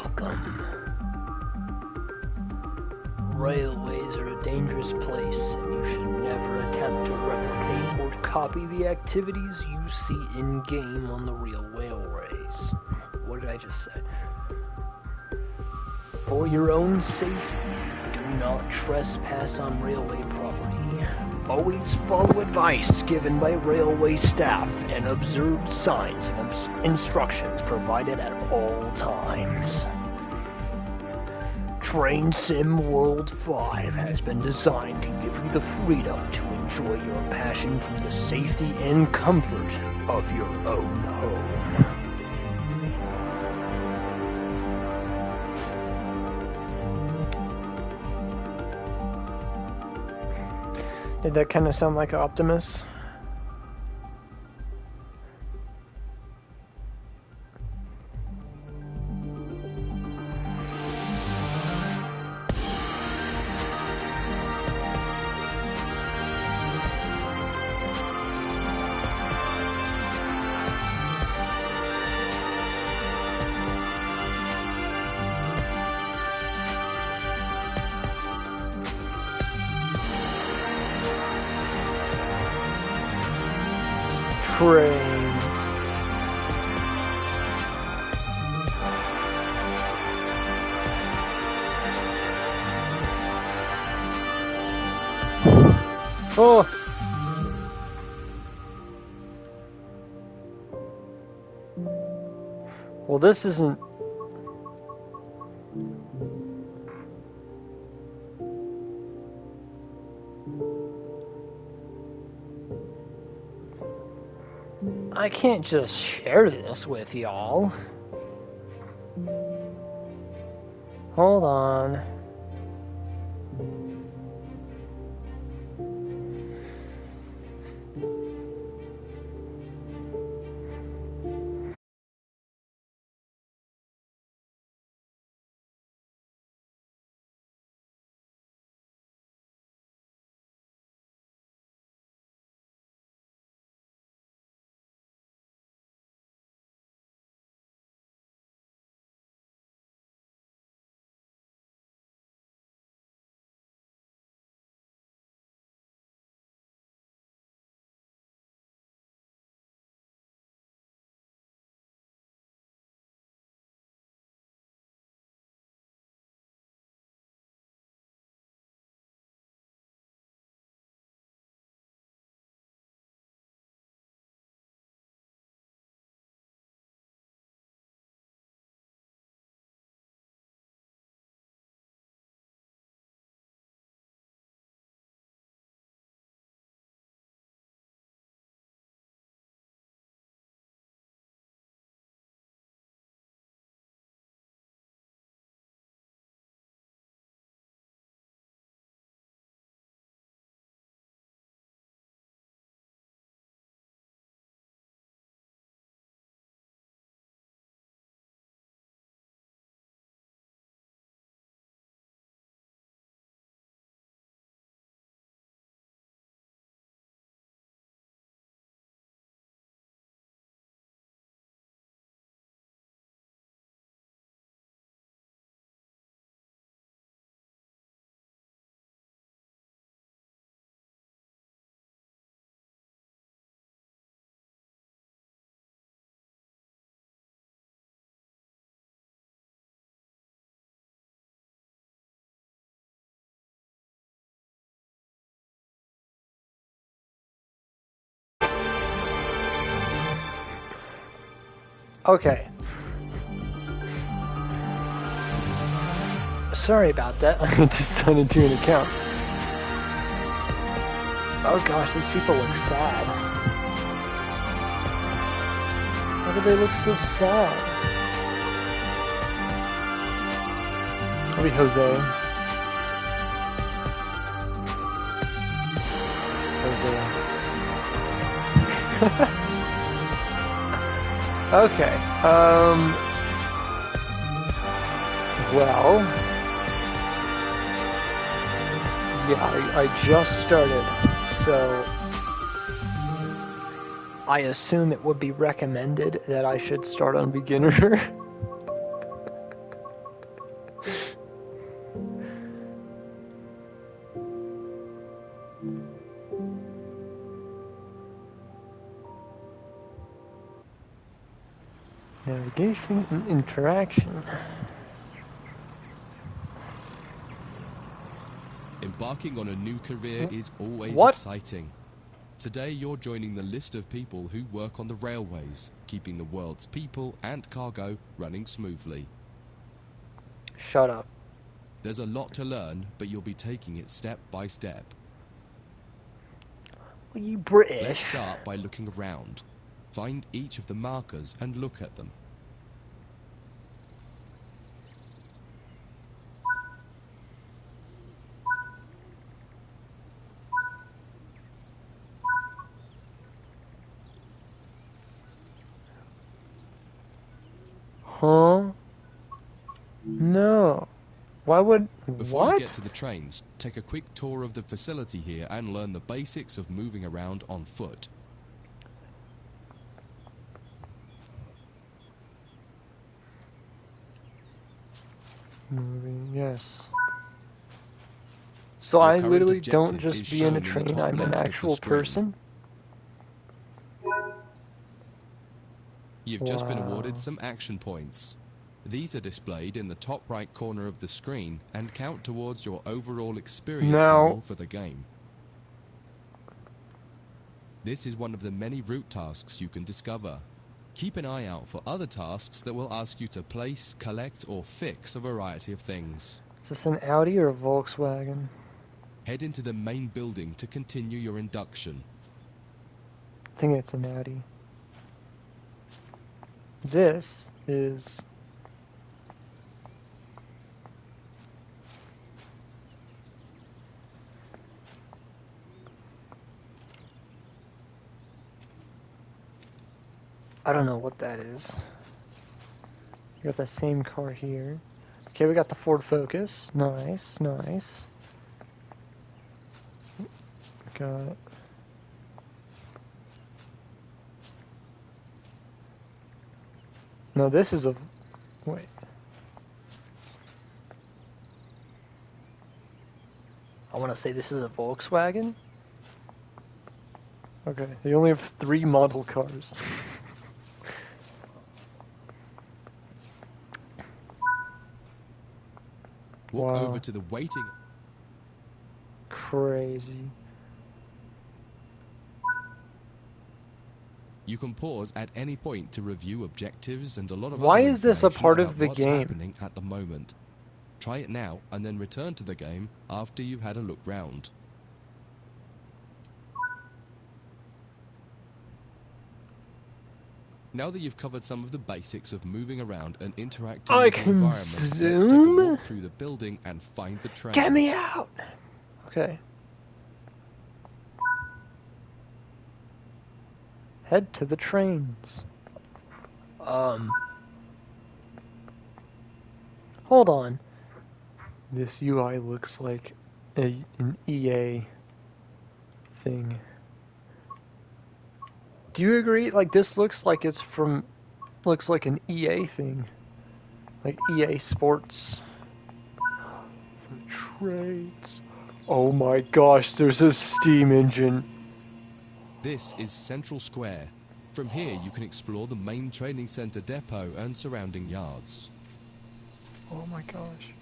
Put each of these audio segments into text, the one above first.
Welcome. Railways are a dangerous place, and you should never attempt to replicate or copy the activities you see in-game on the real railways. What did I just say? For your own safety, do not trespass on railway property. Always follow advice given by railway staff and observe signs and instructions provided at all times. Train Sim World 5 has been designed to give you the freedom to enjoy your passion from the safety and comfort of your own home. Did that kind of sound like Optimus? Trains. Oh. Well, this isn't. I can't just share this with y'all. Hold on. Okay. Sorry about that. I just signed into an account. Oh gosh, these people look sad. Why do they look so sad? I'll be Jose. Okay, well, yeah, I just started, so I assume it would be recommended that I should start on beginner. Navigation and interaction. Embarking on a new career is always What? exciting. Today you're joining the list of people who work on the railways, keeping the world's people and cargo running smoothly. Shut up. There's a lot to learn, but you'll be taking it step by step. Well, you British. Let's start by looking around. Find each of the markers and look at them. Huh? No. Why would... Before what? you get to the trains, take a quick tour of the facility here and learn the basics of moving around on foot. Moving, yes. So Your I current literally don't objective just is be in a shown in the train, top I'm an left of the actual screen. person? You've just been Wow. awarded some action points. These are displayed in the top right corner of the screen and count towards your overall experience Now- level for the game. This is one of the many route tasks you can discover. Keep an eye out for other tasks that will ask you to place, collect, or fix a variety of things. Is this an Audi or a Volkswagen? Head into the main building to continue your induction. I think it's an Audi. This is... I don't know what that is. We got the same car here. Okay, we got the Ford Focus. Nice, nice. Got... No, this is a... wait. I want to say this is a Volkswagen? Okay, they only have 3 model cars. Walk Wow. over to the waiting... Crazy. You can pause at any point to review objectives and a lot of Why other is this a information part of about the what's game? happening at the moment. Try it now and then return to the game after you've had a look round. Now that you've covered some of the basics of moving around and interacting I with the can environment, let's take a zoom. walk through the building and find the trains. Get me out! Okay. Head to the trains. Hold on. This UI looks like an EA thing. Do you agree? Like, this looks like it's from... looks like an EA thing. Like EA Sports. The trains. Oh my gosh, there's a steam engine. This is Central Square. From here you can explore the main training centre depot and surrounding yards. Oh my gosh.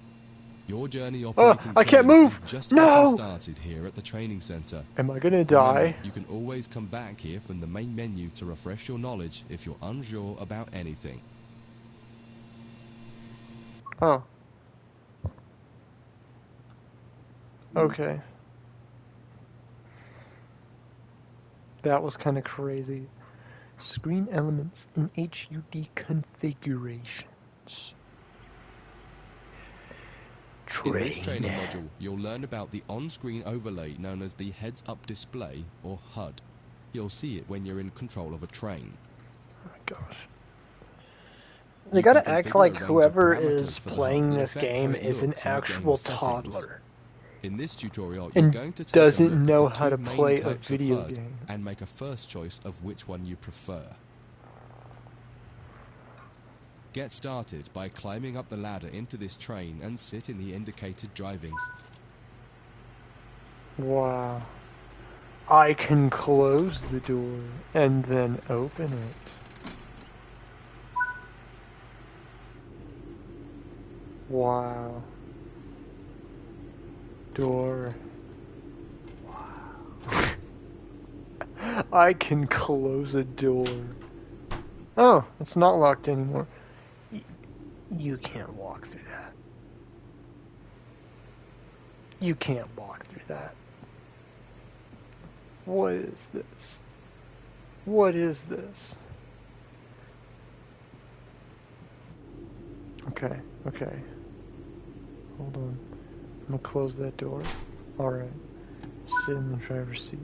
Your journey operating I can't trains move! is just No! getting started here at the training centre. Am I gonna die? Remember, you can always come back here from the main menu to refresh your knowledge if you're unsure about anything. Oh. Okay. That was kind of crazy. Screen elements in HUD configurations. In this training module, you'll learn about the on-screen overlay known as the heads-up display, or HUD. You'll see it when you're in control of a train. Oh my gosh. They You gotta can act configure like a range of whoever parameters is for the playing HUD that this affect game how it is an looks in the actual gamer settings. toddler. In this tutorial, you're And going to take doesn't a look know at the how two to main play a types of video HUD game. and make a first choice of which one you prefer. Get started by climbing up the ladder into this train and sit in the indicated driving. Wow. I can close the door and then open it. Wow. Door. Wow. I can close a door. Oh, it's not locked anymore. You can't walk through that. You can't walk through that. What is this? What is this? Okay, okay. Hold on. I'm gonna close that door. Alright. Sit in the driver's seat.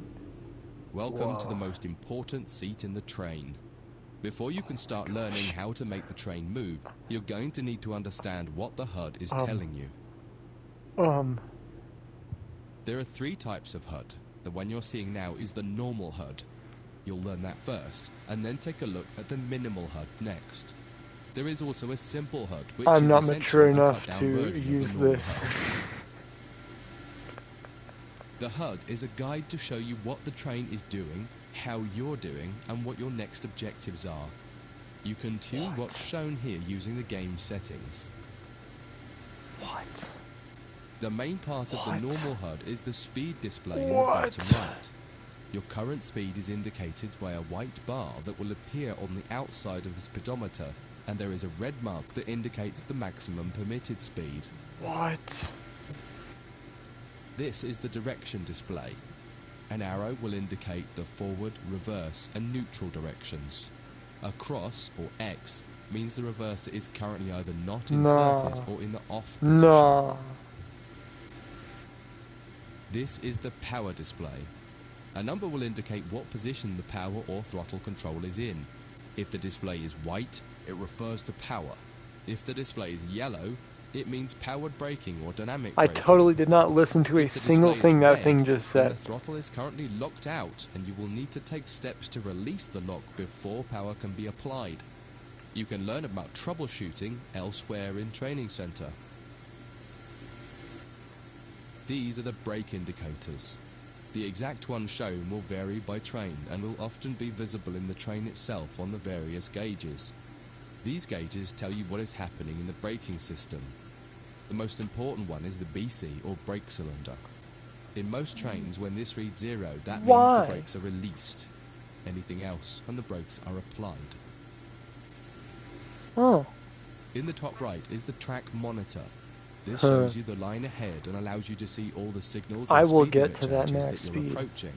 Welcome to the most important seat in the train. Before you can start learning how to make the train move, you're going to need to understand what the HUD is telling you. There are 3 types of HUD. The one you're seeing now is the normal HUD. You'll learn that first, and then take a look at the minimal HUD next. There is also a simple HUD, which I'm is not mature essentially a enough cut-down to version use of the normal this. HUD. The HUD is a guide to show you what the train is doing, how you're doing, and what your next objectives are. You can tune what's shown here using the game settings. What? The main part of the normal HUD is the speed display in the What? bottom right. Your current speed is indicated by a white bar that will appear on the outside of the speedometer, and there is a red mark that indicates the maximum permitted speed. What? This is the direction display. An arrow will indicate the forward, reverse, and neutral directions. A cross, or X, means the reverser is currently either not inserted or in the off position. No. This is the power display. A number will indicate what position the power or throttle control is in. If the display is white, it refers to power. If the display is yellow, it means powered braking or dynamic braking. I totally did not listen to a single thing that thing just said. The throttle is currently locked out, and you will need to take steps to release the lock before power can be applied. You can learn about troubleshooting elsewhere in Training Center. These are the brake indicators. The exact one shown will vary by train and will often be visible in the train itself on the various gauges. These gauges tell you what is happening in the braking system. The most important one is the BC, or brake cylinder. In most trains, when this reads 0, that means the brakes are released. Anything else, and the brakes are applied. Oh. In the top right is the track monitor. This shows you the line ahead and allows you to see all the signals and speed limit changes that you're approaching.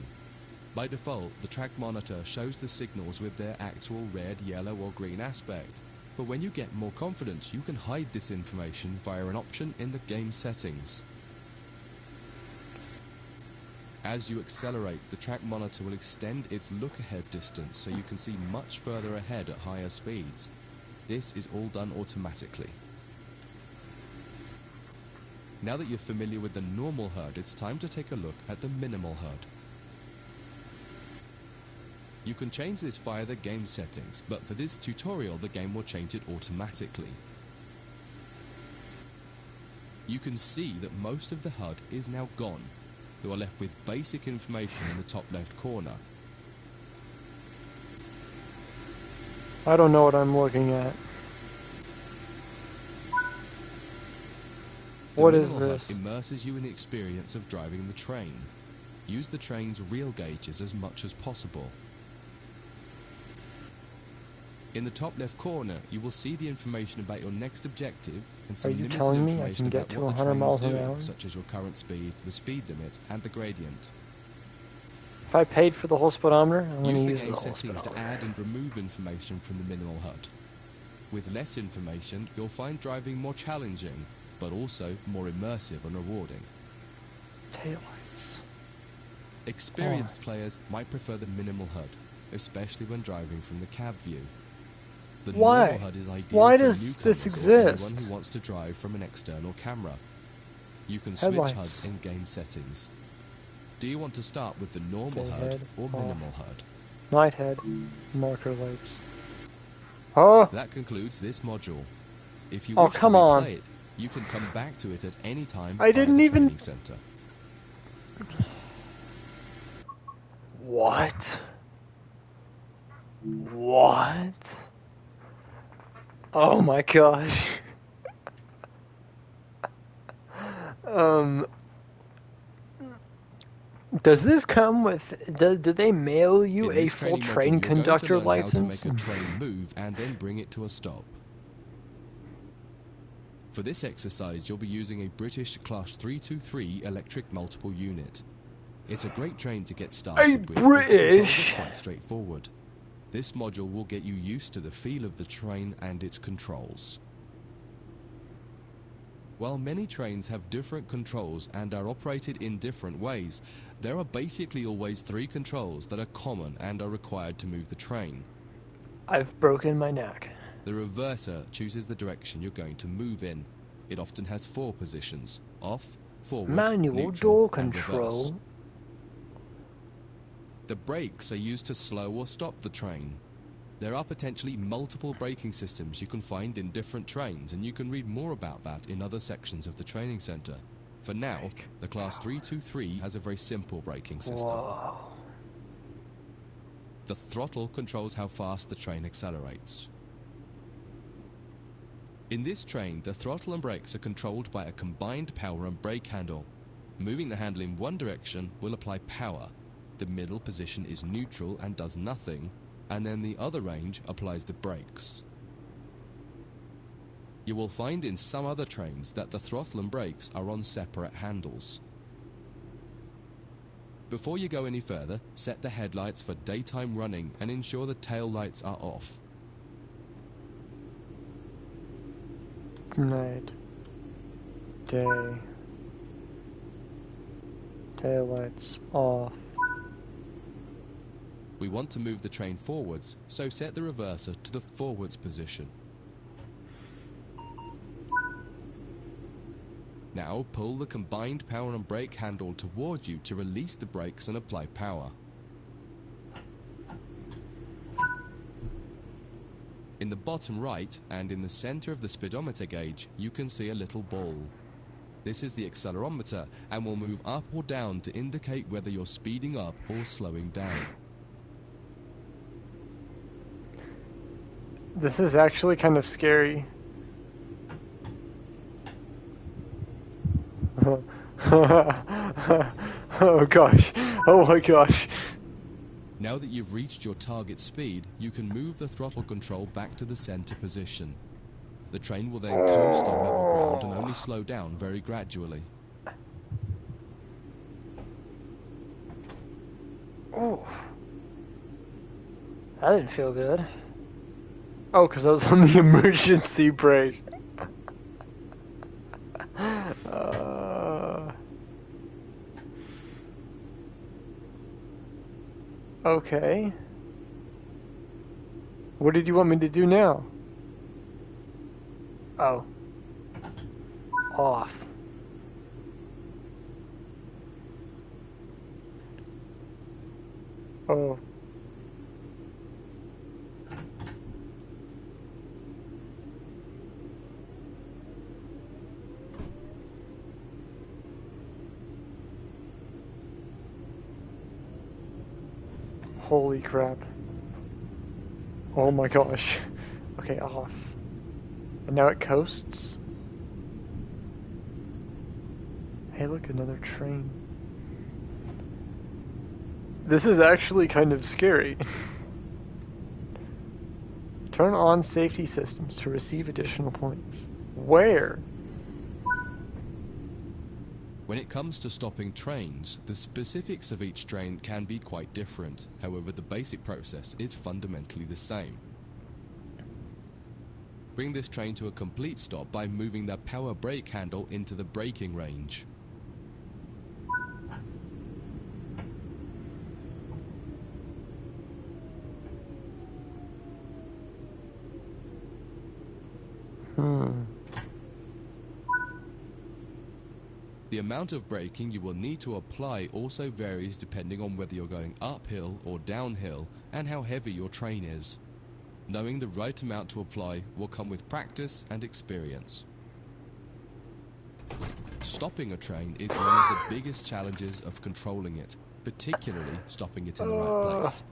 By default, the track monitor shows the signals with their actual red, yellow, or green aspect. But when you get more confident, you can hide this information via an option in the game settings. As you accelerate, the track monitor will extend its look-ahead distance so you can see much further ahead at higher speeds. This is all done automatically. Now that you're familiar with the normal HUD, it's time to take a look at the minimal HUD. You can change this via the game settings, but for this tutorial the game will change it automatically. You can see that most of the HUD is now gone. You are left with basic information in the top left corner. I don't know what I'm looking at. What is this? The minimal HUD immerses you in the experience of driving the train. Use the train's real gauges as much as possible. In the top left corner, you will see the information about your next objective and some limited information about what the train is doing, such as your current speed, the speed limit, and the gradient. If I paid for the whole speedometer, I'm going to use the game settings to add and remove information from the minimal HUD. With less information, you'll find driving more challenging, but also more immersive and rewarding. Taillights. Experienced players might prefer the minimal HUD, especially when driving from the cab view. The normal HUD is ideal for newcomers or anyone who wants to drive from an external camera. You can switch HUDs in game settings. Do you want to start with the normal HUD or minimal HUD? Night head, marker lights. Oh! That concludes this module. If you wish to replay it, you can come back to it at any time via the Training Center. What? What? Oh my gosh. Does this come with? Do they mail you In a this full training train module, you're going to conductor learn how to license? make a train move and then bring it to a stop. For this exercise, you'll be using a British Class 323 electric multiple unit. It's a great train to get started with because the controls are quite straightforward. This module will get you used to the feel of the train and its controls. While many trains have different controls and are operated in different ways, there are basically always 3 controls that are common and are required to move the train. I've broken my neck. The reverser chooses the direction you're going to move in. It often has 4 positions: off, forward, Manual neutral, door and reverse. control. The brakes are used to slow or stop the train. There are potentially multiple braking systems you can find in different trains, and you can read more about that in other sections of the training centre. For now, the Class 323 has a very simple braking system. Whoa. The throttle controls how fast the train accelerates. In this train, the throttle and brakes are controlled by a combined power and brake handle. Moving the handle in one direction will apply power. The middle position is neutral and does nothing, and then the other range applies the brakes. You will find in some other trains that the throttle and brakes are on separate handles. Before you go any further, set the headlights for daytime running and ensure the tail lights are off. Night. Day. Taillights off. We want to move the train forwards, so set the reverser to the forwards position. Now pull the combined power and brake handle towards you to release the brakes and apply power. In the bottom right and in the center of the speedometer gauge, you can see a little ball. This is the accelerometer and will move up or down to indicate whether you're speeding up or slowing down. This is actually kind of scary. Oh gosh. Oh my gosh. Now that you've reached your target speed, you can move the throttle control back to the center position. The train will then coast on level ground and only slow down very gradually. Oh. That didn't feel good. Oh, because I was on the emergency brake. Okay. What did you want me to do now? Oh. Off. Oh. Holy crap. Oh my gosh. Okay, off. And now it coasts. Hey, look, another train. This is actually kind of scary. Turn on safety systems to receive additional points. Where? When it comes to stopping trains, the specifics of each train can be quite different. However, the basic process is fundamentally the same. Bring this train to a complete stop by moving the power brake handle into the braking range. The amount of braking you will need to apply also varies depending on whether you're going uphill or downhill and how heavy your train is. Knowing the right amount to apply will come with practice and experience. Stopping a train is one of the biggest challenges of controlling it, particularly stopping it in the right place.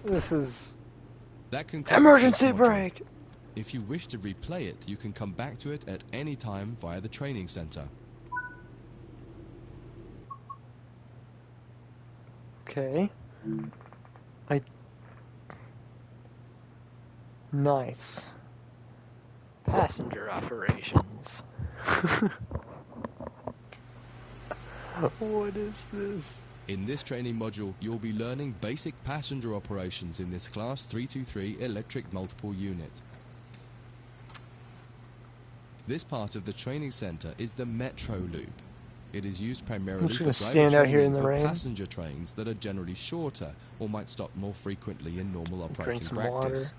This is... That concludes Emergency this module. brake! If you wish to replay it, you can come back to it at any time via the training center. Okay. Nice. Passenger operations. What is this? In this training module, you'll be learning basic passenger operations in this Class 323 electric multiple unit. This part of the training center is the Metro Loop. It is used primarily for driver training for passenger trains that are generally shorter or might stop more frequently in normal operating practice.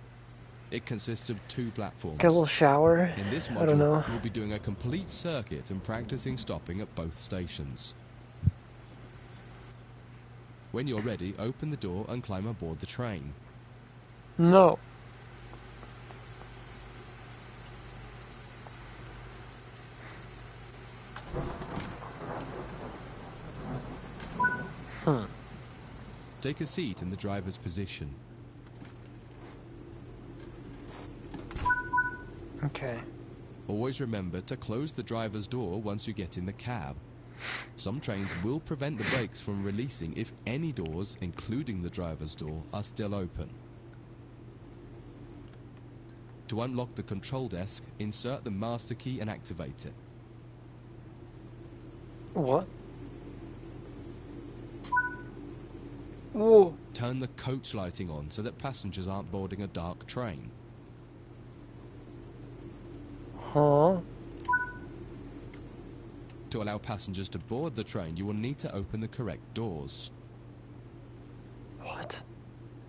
It consists of 2 platforms. Get a little shower. In this module, you'll be doing a complete circuit and practicing stopping at both stations. When you're ready, open the door and climb aboard the train. No. Take a seat in the driver's position. Okay. Always remember to close the driver's door once you get in the cab. Some trains will prevent the brakes from releasing if any doors, including the driver's door, are still open. To unlock the control desk, insert the master key and activate it. What? Whoa. Turn the coach lighting on so that passengers aren't boarding a dark train. Huh? To allow passengers to board the train, you will need to open the correct doors. What?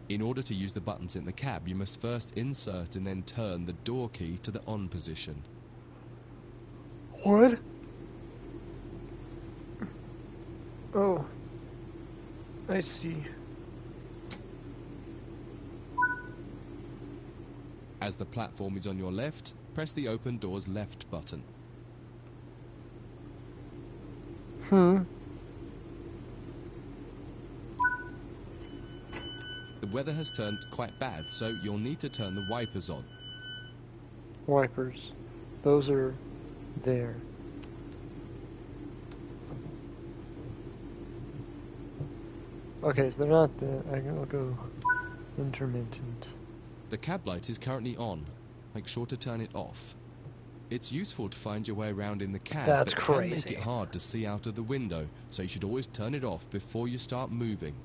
In order to use the buttons in the cab, you must first insert and then turn the door key to the on position. What? Oh. I see. As the platform is on your left, press the open doors left button. The weather has turned quite bad, so you'll need to turn the wipers on. Wipers. Those are there. Okay, so they're not the... I'll go intermittent. The cab light is currently on. Make sure to turn it off. It's useful to find your way around in the cab, That's but crazy. can make it hard to see out of the window, so you should always turn it off before you start moving.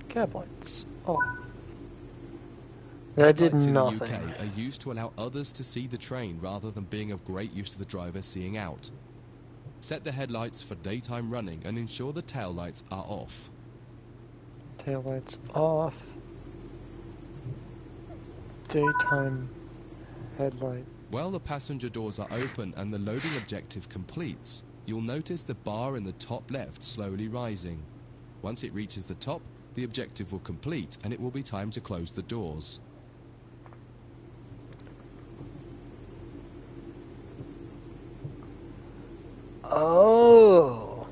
Cab lights. Oh. That did Headlights nothing. in the UK are used to allow others to see the train rather than being of great use to the driver seeing out. Set the headlights for daytime running and ensure the tail lights are off. Tail lights off. Daytime headlight. While the passenger doors are open and the loading objective completes, you'll notice the bar in the top left slowly rising. Once it reaches the top, the objective will complete and it will be time to close the doors. Oh.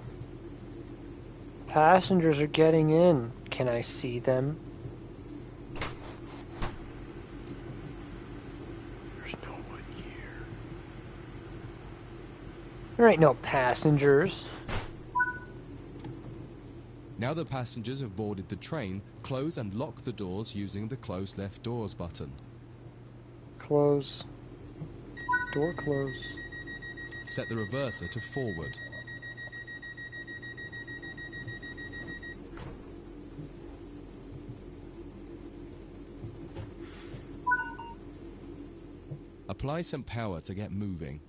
Passengers are getting in. Can I see them? There's no one here. There ain't no passengers. Now the passengers have boarded the train, close and lock the doors using the close left doors button. Close. Door close. Set the reverser to forward. Apply some power to get moving.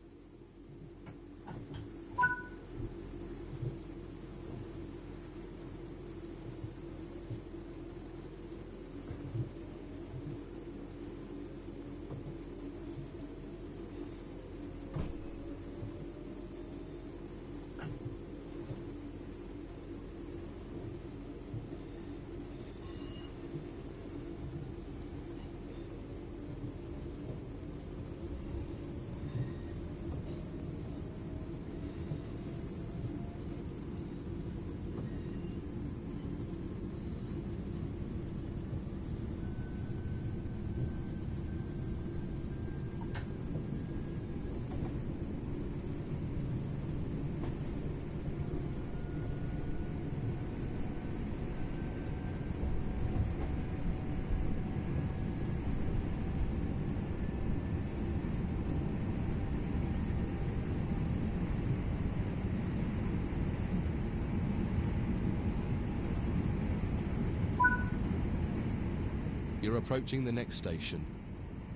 You're approaching the next station.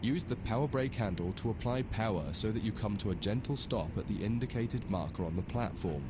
Use the power brake handle to apply power so that you come to a gentle stop at the indicated marker on the platform.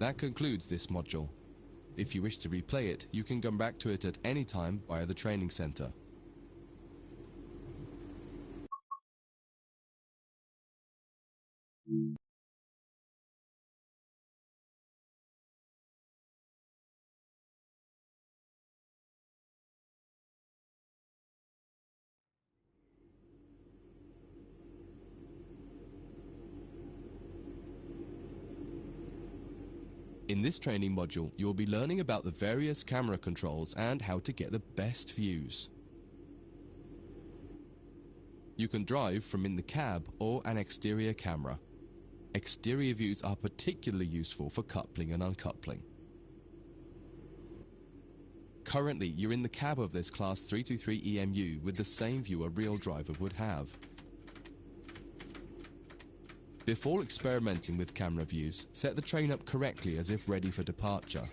That concludes this module. If you wish to replay it, you can come back to it at any time via the training center. In this training module, you'll be learning about the various camera controls and how to get the best views. You can drive from in the cab or an exterior camera. Exterior views are particularly useful for coupling and uncoupling. Currently, you're in the cab of this Class 323 EMU with the same view a real driver would have. Before experimenting with camera views, set the train up correctly as if ready for departure.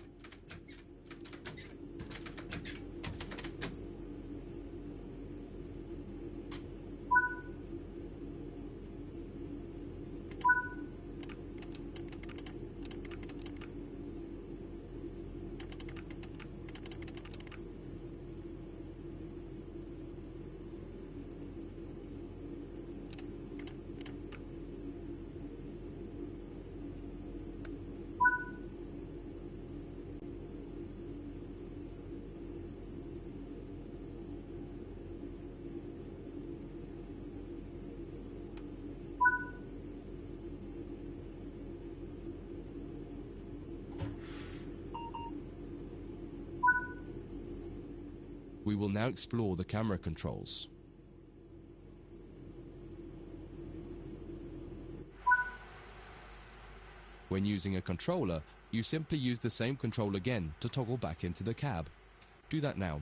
We will now explore the camera controls. When using a controller, you simply use the same control again to toggle back into the cab. Do that now.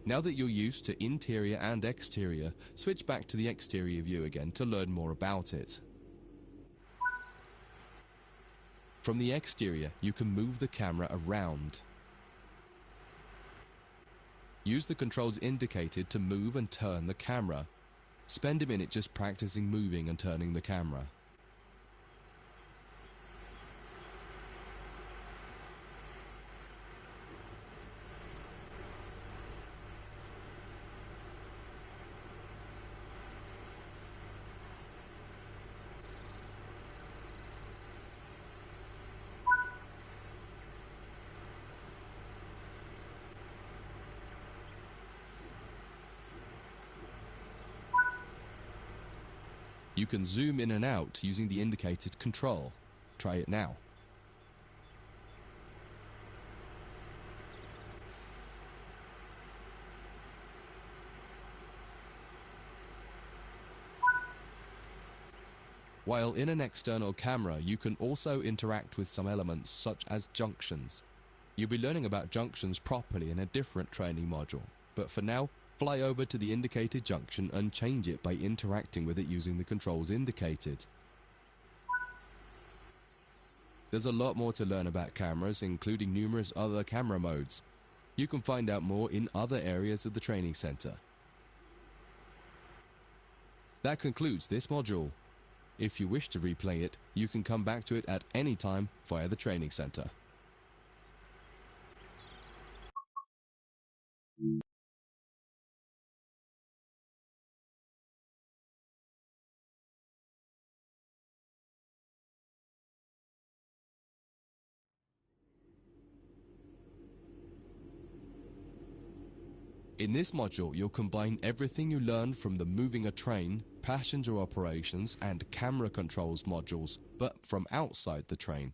Now that you're used to interior and exterior, switch back to the exterior view again to learn more about it. From the exterior, you can move the camera around. Use the controls indicated to move and turn the camera. Spend a minute just practicing moving and turning the camera. You can zoom in and out using the indicated control. Try it now. While in an external camera, you can also interact with some elements such as junctions. You'll be learning about junctions properly in a different training module, but for now, fly over to the indicated junction and change it by interacting with it using the controls indicated. There's a lot more to learn about cameras, including numerous other camera modes. You can find out more in other areas of the training center. That concludes this module. If you wish to replay it, you can come back to it at any time via the training center. In this module, you'll combine everything you learned from the moving a train, passenger operations, and camera controls modules, but from outside the train.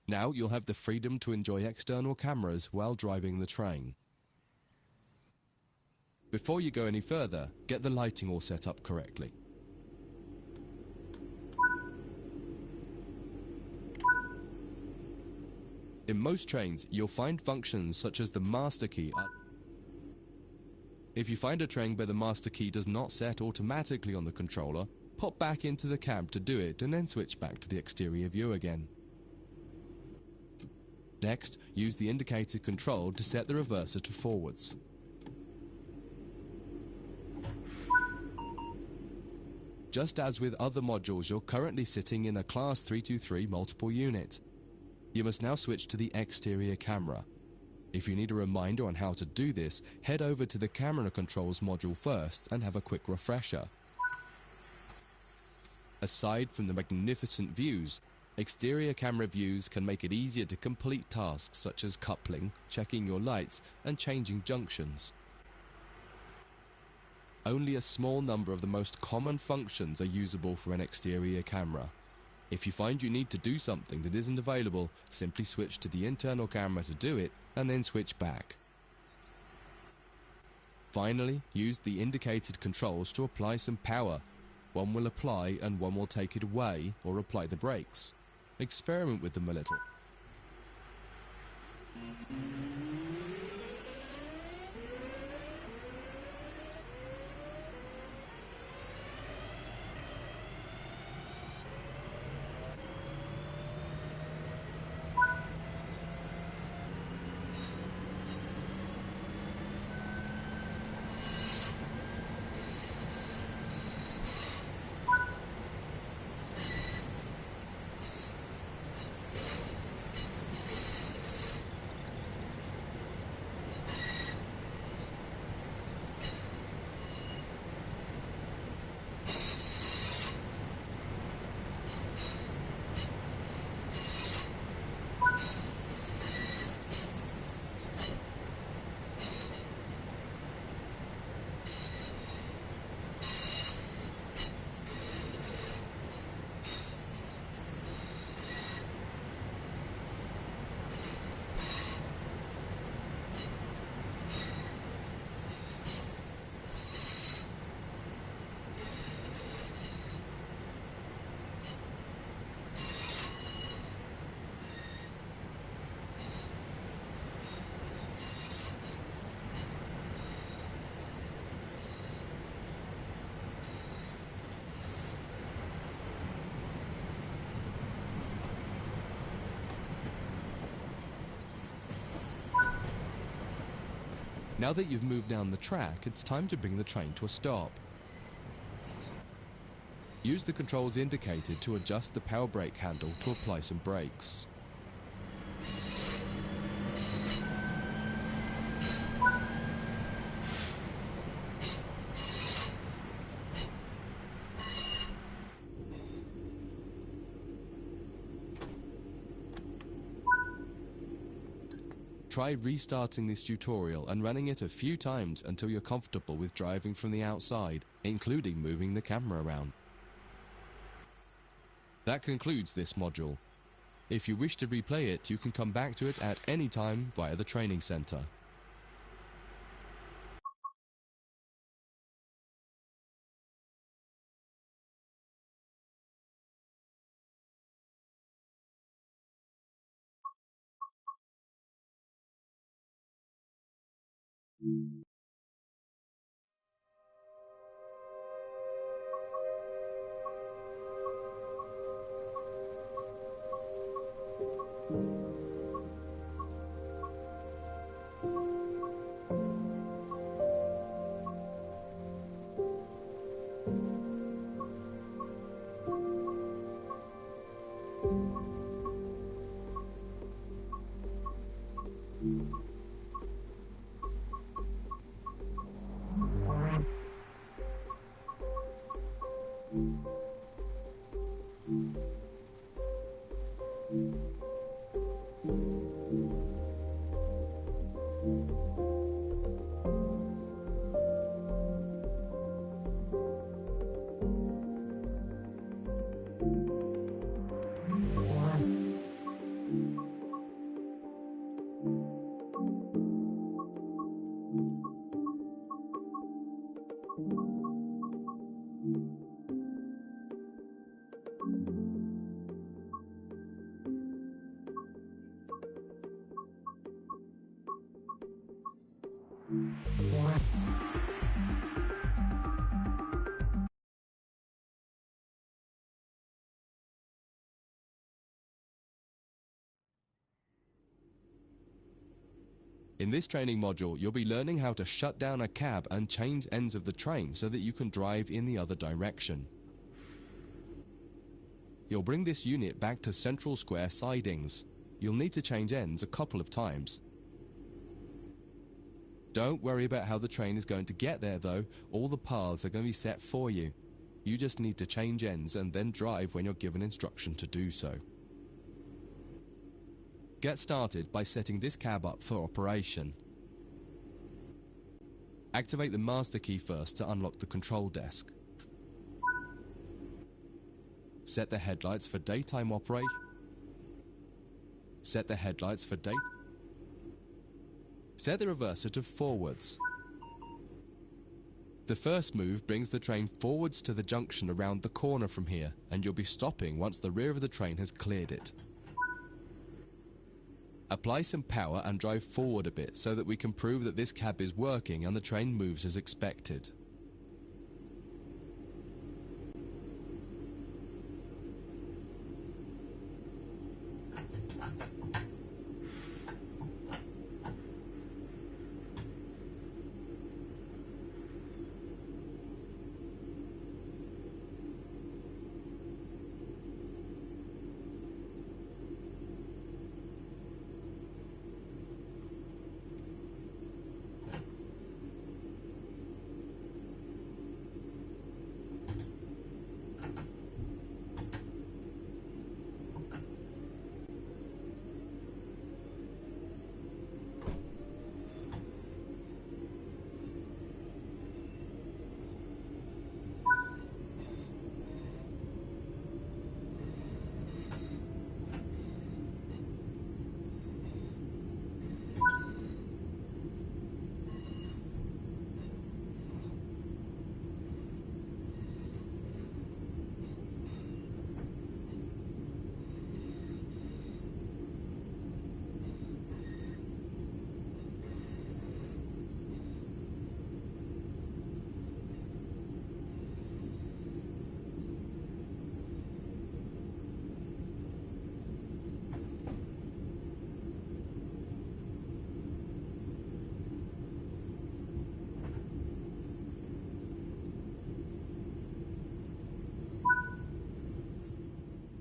Now you'll have the freedom to enjoy external cameras while driving the train. Before you go any further, get the lighting all set up correctly. In most trains, you'll find functions such as the master key. If you find a train where the master key does not set automatically on the controller, pop back into the cab to do it and then switch back to the exterior view again. Next, use the indicated control to set the reverser to forwards. just as with other modules, you're currently sitting in a Class 323 multiple unit. You must now switch to the exterior camera. If you need a reminder on how to do this, head over to the camera controls module first and have a quick refresher. Aside from the magnificent views, exterior camera views can make it easier to complete tasks such as coupling, checking your lights, and changing junctions. Only a small number of the most common functions are usable for an exterior camera. If you find you need to do something that isn't available, simply switch to the internal camera to do it, and then switch back. Finally, use the indicated controls to apply some power. One will apply and one will take it away or apply the brakes. Experiment with them a little. Now that you've moved down the track, it's time to bring the train to a stop. Use the controls indicated to adjust the power brake handle to apply some brakes. Try restarting this tutorial and running it a few times until you're comfortable with driving from the outside, including moving the camera around. That concludes this module. If you wish to replay it, you can come back to it at any time via the training center. In this training module, you'll be learning how to shut down a cab and change ends of the train so that you can drive in the other direction. You'll bring this unit back to central square sidings. You'll need to change ends a couple of times. Don't worry about how the train is going to get there though, all the paths are going to be set for you. You just need to change ends and then drive when you're given instruction to do so. Get started by setting this cab up for operation. Activate the master key first to unlock the control desk. Set the headlights for daytime operation. Set the headlights for day. Set the reverser to forwards. The first move brings the train forwards to the junction around the corner from here, and you'll be stopping once the rear of the train has cleared it. Apply some power and drive forward a bit so that we can prove that this cab is working and the train moves as expected.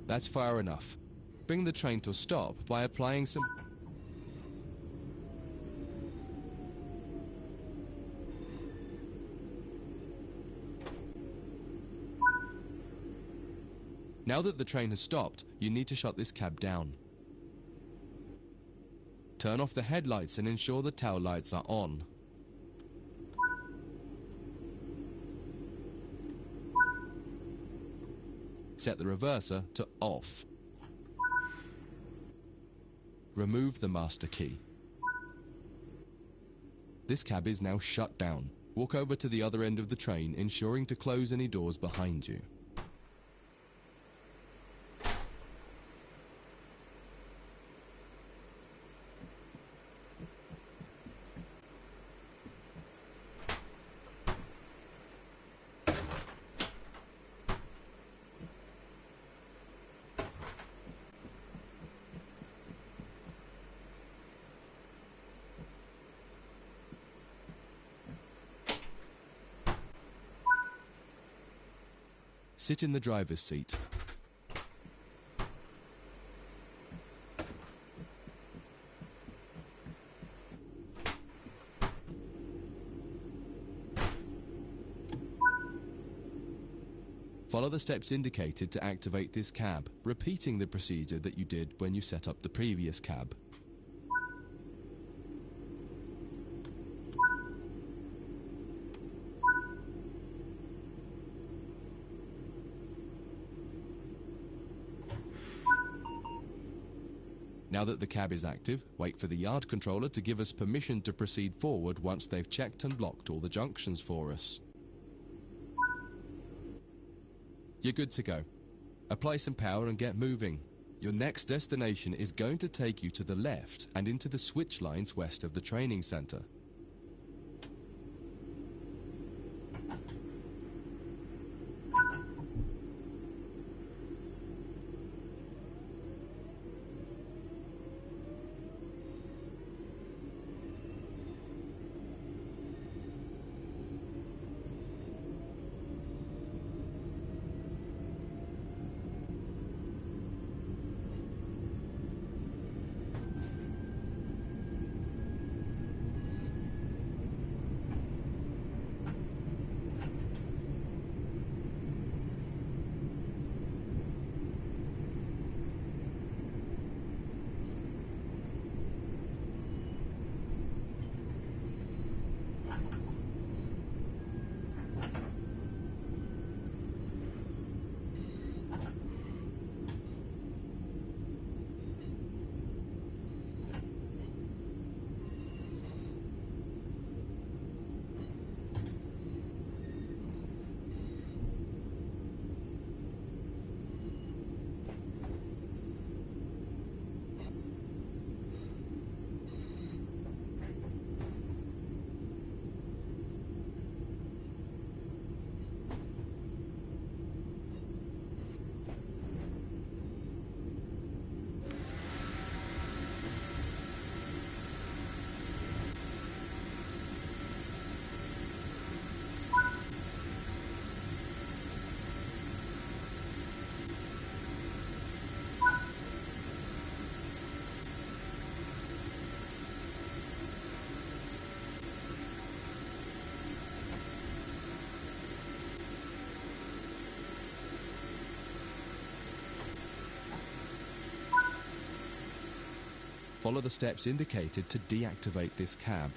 That's far enough. Bring the train to a stop by applying some... Now that the train has stopped, you need to shut this cab down. Turn off the headlights and ensure the tail lights are on. Set the reverser to off. Remove the master key. This cab is now shut down. Walk over to the other end of the train, ensuring to close any doors behind you. Sit in the driver's seat. Follow the steps indicated to activate this cab, repeating the procedure that you did when you set up the previous cab. Now that the cab is active, wait for the yard controller to give us permission to proceed forward once they've checked and blocked all the junctions for us. You're good to go. Apply some power and get moving. Your next destination is going to take you to the left and into the switch lines west of the training centre. follow the steps indicated to deactivate this cab.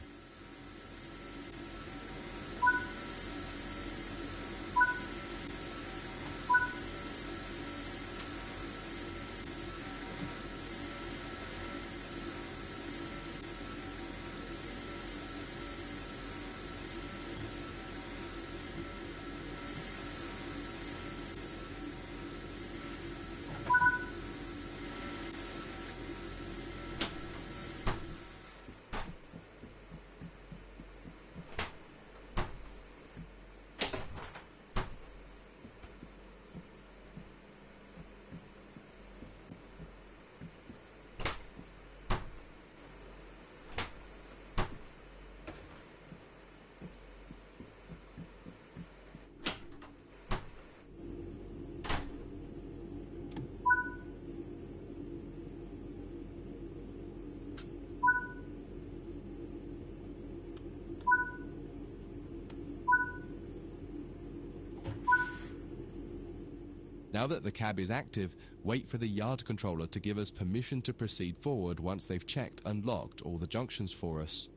Now that the cab is active, wait for the yard controller to give us permission to proceed forward once they've checked and locked all the junctions for us.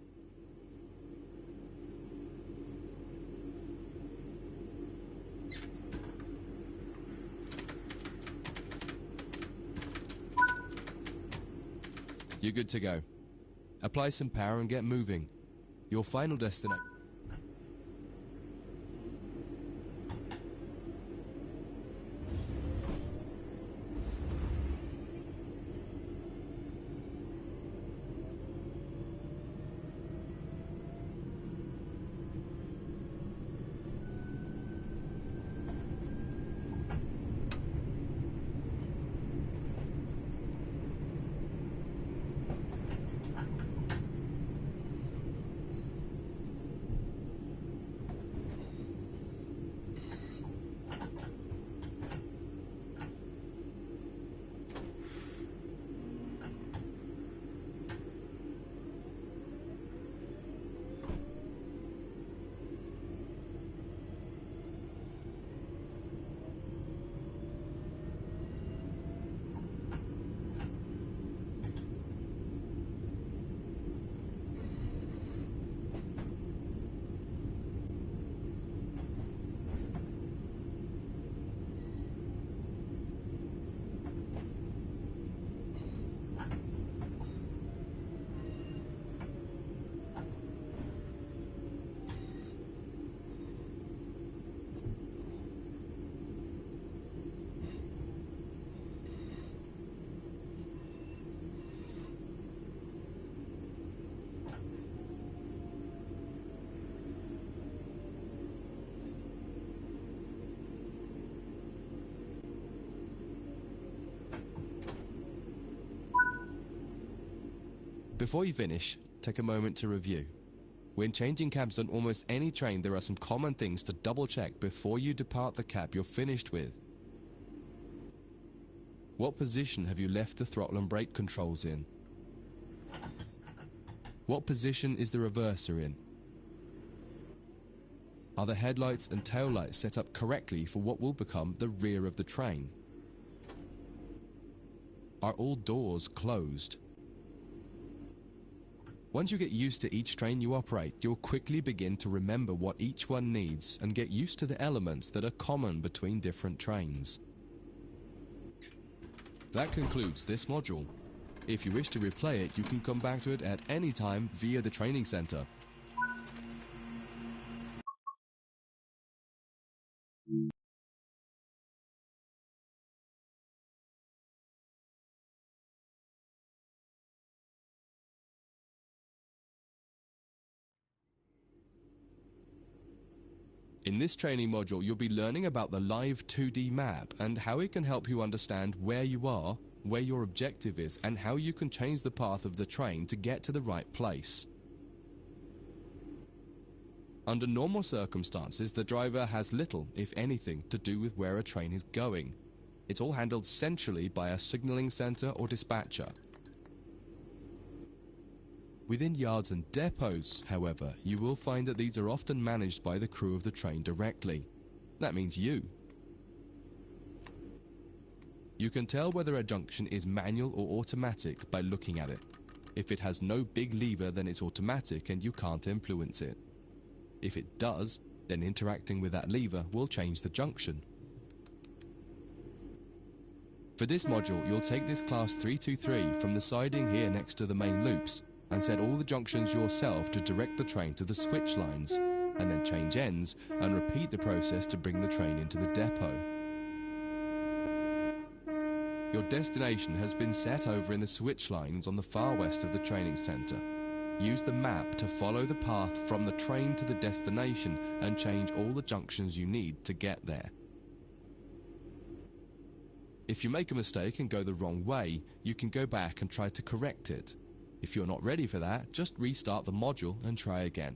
You're good to go. Apply some power and get moving. Your final destination. Before you finish, take a moment to review. When changing cabs on almost any train, there are some common things to double check before you depart the cab you're finished with. What position have you left the throttle and brake controls in? What position is the reverser in? Are the headlights and taillights set up correctly for what will become the rear of the train? Are all doors closed? Once you get used to each train you operate, you'll quickly begin to remember what each one needs and get used to the elements that are common between different trains. That concludes this module. If you wish to replay it, you can come back to it at any time via the training center. In this training module, you'll be learning about the live 2D map and how it can help you understand where you are, where your objective is, and how you can change the path of the train to get to the right place. Under normal circumstances, the driver has little, if anything, to do with where a train is going. It's all handled centrally by a signaling center or dispatcher. Within yards and depots, however, you will find that these are often managed by the crew of the train directly. That means you. You can tell whether a junction is manual or automatic by looking at it. If it has no big lever, then it's automatic and you can't influence it. If it does, then interacting with that lever will change the junction. For this module, you'll take this class 323 from the siding here next to the main loops and set all the junctions yourself to direct the train to the switch lines, and then change ends and repeat the process to bring the train into the depot. Your destination has been set over in the switch lines on the far west of the training centre. Use the map to follow the path from the train to the destination and change all the junctions you need to get there. If you make a mistake and go the wrong way, you can go back and try to correct it. If you're not ready for that, just restart the module and try again.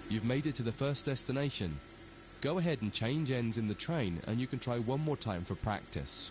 You've made it to the first destination. Go ahead and change ends in the train and you can try one more time for practice.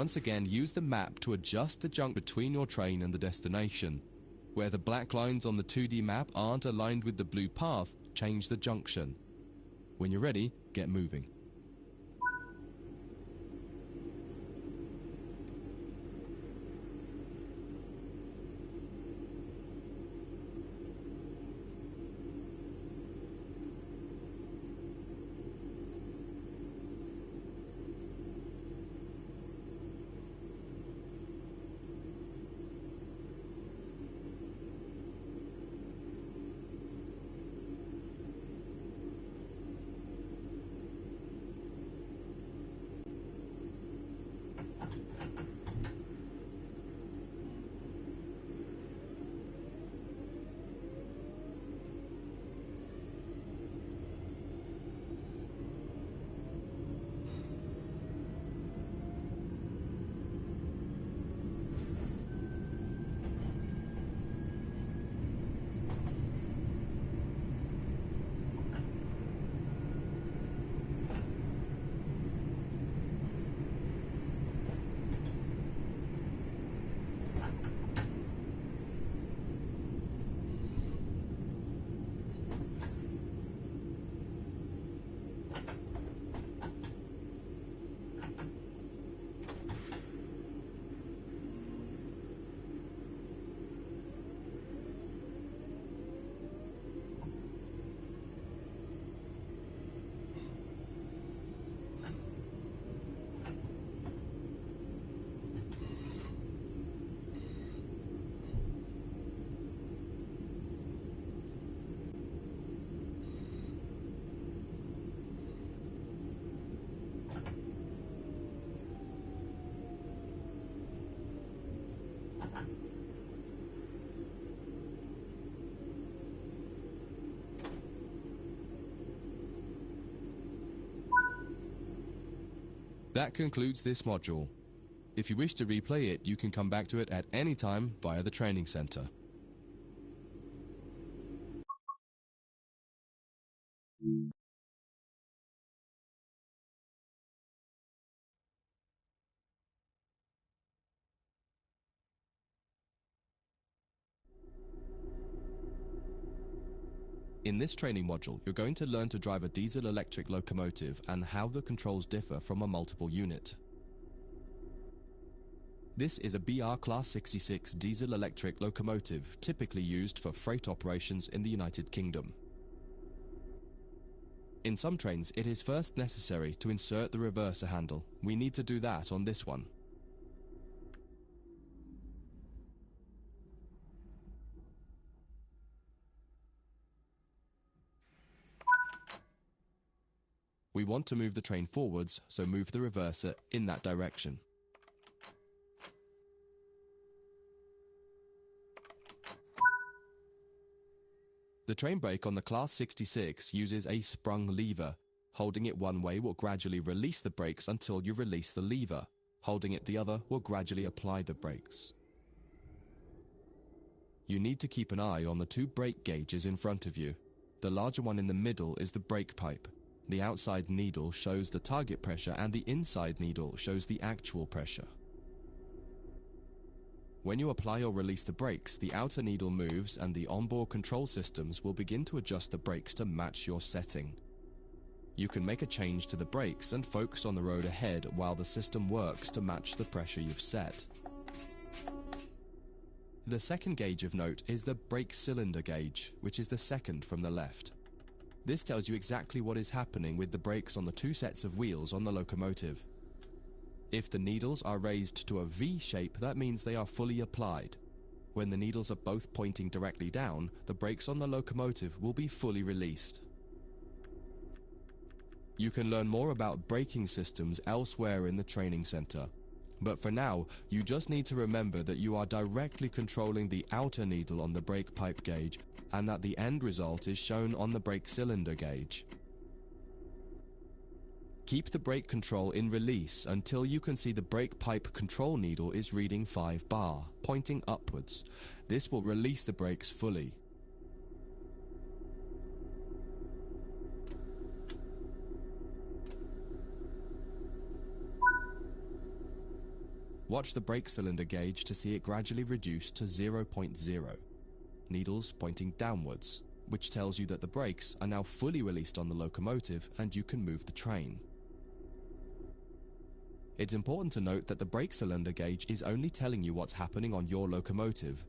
Once again, use the map to adjust the jump between your train and the destination. Where the black lines on the 2D map aren't aligned with the blue path, change the junction. When you're ready, get moving. That concludes this module. If you wish to replay it, you can come back to it at any time via the training center. In this training module, you're going to learn to drive a diesel-electric locomotive and how the controls differ from a multiple unit. This is a BR Class 66 diesel-electric locomotive typically used for freight operations in the United Kingdom. In some trains, it is first necessary to insert the reverser handle. We need to do that on this one. We want to move the train forwards, so move the reverser in that direction. The train brake on the Class 66 uses a sprung lever. Holding it one way will gradually release the brakes until you release the lever. Holding it the other will gradually apply the brakes. You need to keep an eye on the two brake gauges in front of you. The larger one in the middle is the brake pipe. The outside needle shows the target pressure and the inside needle shows the actual pressure. When you apply or release the brakes, the outer needle moves and the onboard control systems will begin to adjust the brakes to match your setting. You can make a change to the brakes and focus on the road ahead while the system works to match the pressure you've set. The second gauge of note is the brake cylinder gauge, which is the second from the left. This tells you exactly what is happening with the brakes on the two sets of wheels on the locomotive. If the needles are raised to a V shape, that means they are fully applied. When the needles are both pointing directly down, the brakes on the locomotive will be fully released. You can learn more about braking systems elsewhere in the training center. But for now, you just need to remember that you are directly controlling the outer needle on the brake pipe gauge and that the end result is shown on the brake cylinder gauge. Keep the brake control in release until you can see the brake pipe control needle is reading 5 bar, pointing upwards. This will release the brakes fully. Watch the brake cylinder gauge to see it gradually reduce to 0.0. needles pointing downwards, which tells you that the brakes are now fully released on the locomotive and you can move the train. It's important to note that the brake cylinder gauge is only telling you what's happening on your locomotive.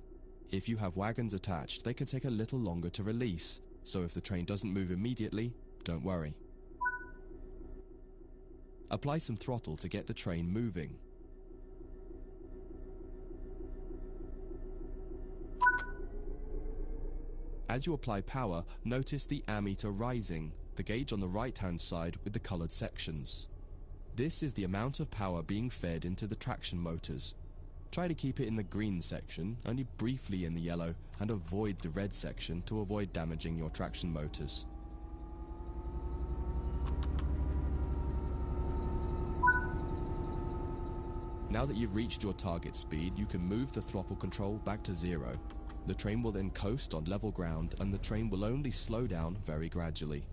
If you have wagons attached, they can take a little longer to release, so if the train doesn't move immediately, don't worry. Apply some throttle to get the train moving. As you apply power, notice the ammeter rising, the gauge on the right-hand side with the colored sections. This is the amount of power being fed into the traction motors. Try to keep it in the green section, only briefly in the yellow, and avoid the red section to avoid damaging your traction motors. Now that you've reached your target speed, you can move the throttle control back to 0. The train will then coast on level ground and the train will only slow down very gradually.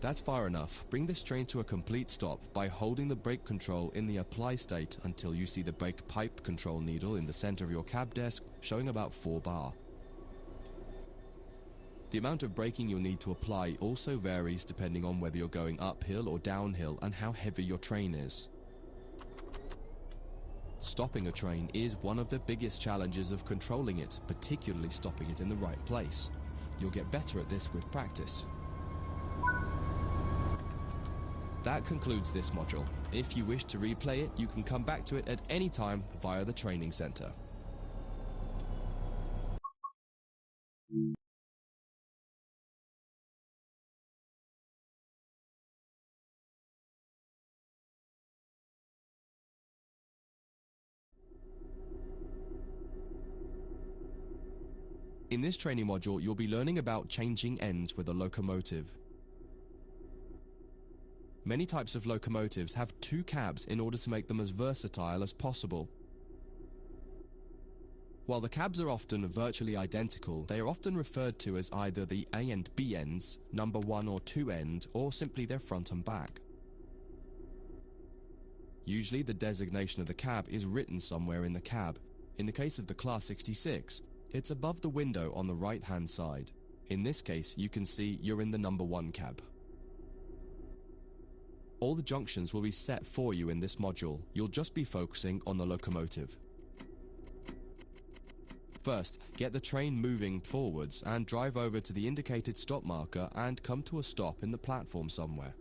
That's far enough. Bring this train to a complete stop by holding the brake control in the apply state until you see the brake pipe control needle in the center of your cab desk showing about 4 bar. The amount of braking you'll need to apply also varies depending on whether you're going uphill or downhill and how heavy your train is. Stopping a train is one of the biggest challenges of controlling it, particularly stopping it in the right place. You'll get better at this with practice. That concludes this module. If you wish to replay it, you can come back to it at any time via the training center. In this training module, you'll be learning about changing ends with a locomotive. Many types of locomotives have 2 cabs in order to make them as versatile as possible. While the cabs are often virtually identical, they are often referred to as either the A and B ends, number 1 or 2 end, or simply their front and back. Usually the designation of the cab is written somewhere in the cab. In the case of the Class 66, it's above the window on the right-hand side. In this case, you can see you're in the number 1 cab. All the junctions will be set for you in this module. You'll just be focusing on the locomotive. First, get the train moving forwards and drive over to the indicated stop marker and come to a stop in the platform somewhere.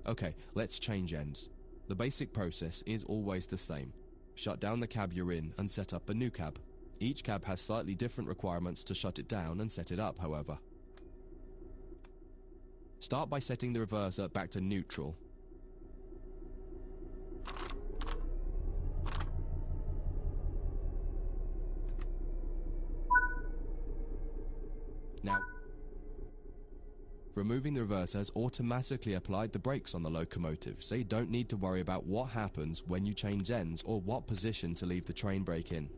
Okay, let's change ends. The basic process is always the same. Shut down the cab you're in and set up a new cab. Each cab has slightly different requirements to shut it down and set it up, however. Start by setting the reverser back to neutral. Now, removing the reverser has automatically applied the brakes on the locomotive, so you don't need to worry about what happens when you change ends or what position to leave the train brake in.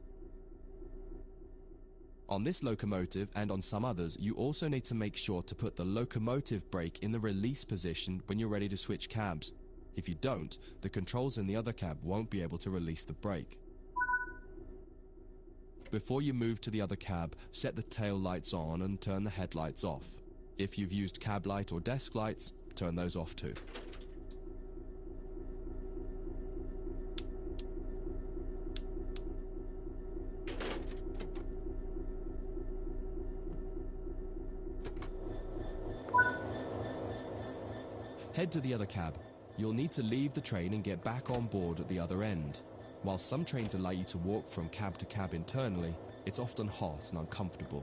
On this locomotive and on some others, you also need to make sure to put the locomotive brake in the release position when you're ready to switch cabs. If you don't, the controls in the other cab won't be able to release the brake. Before you move to the other cab, set the tail lights on and turn the headlights off. If you've used cab light or desk lights, turn those off too. Head to the other cab. You'll need to leave the train and get back on board at the other end. While some trains allow you to walk from cab to cab internally, it's often hot and uncomfortable.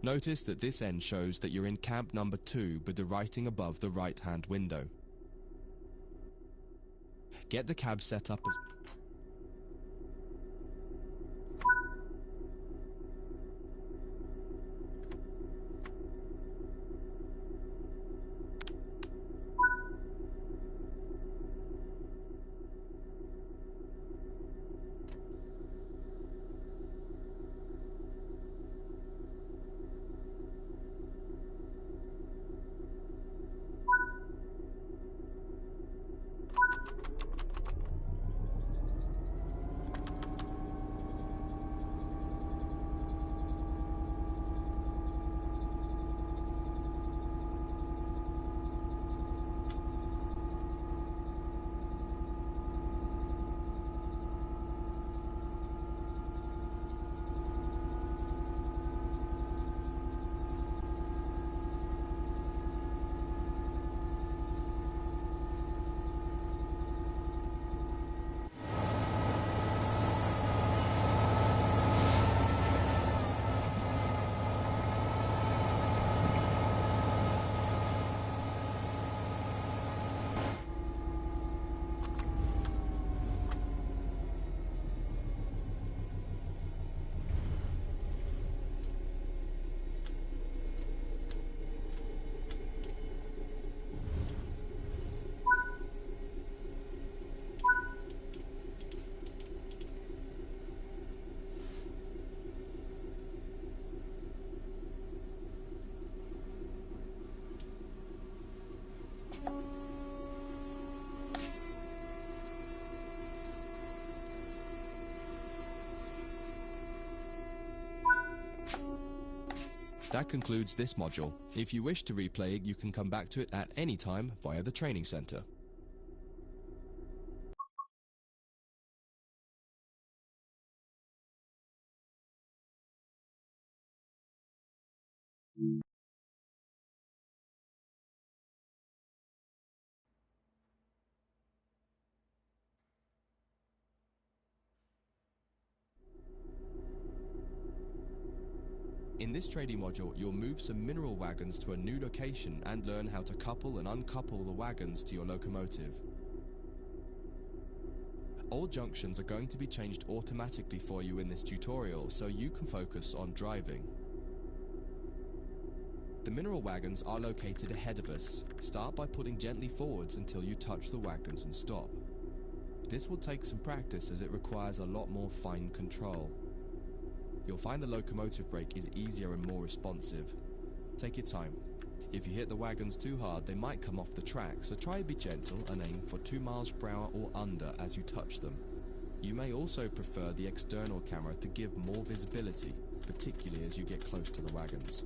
Notice that this end shows that you're in cab number 2 with the writing above the right-hand window. Get the cab set up as... That concludes this module. If you wish to replay it, you can come back to it at any time via the training center. In this trading module, you'll move some mineral wagons to a new location and learn how to couple and uncouple the wagons to your locomotive. All junctions are going to be changed automatically for you in this tutorial, so you can focus on driving. The mineral wagons are located ahead of us. Start by putting gently forwards until you touch the wagons and stop. This will take some practice as it requires a lot more fine control. You'll find the locomotive brake is easier and more responsive. Take your time. If you hit the wagons too hard, they might come off the track, so try to be gentle and aim for 2 miles per hour or under as you touch them. You may also prefer the external camera to give more visibility, particularly as you get close to the wagons.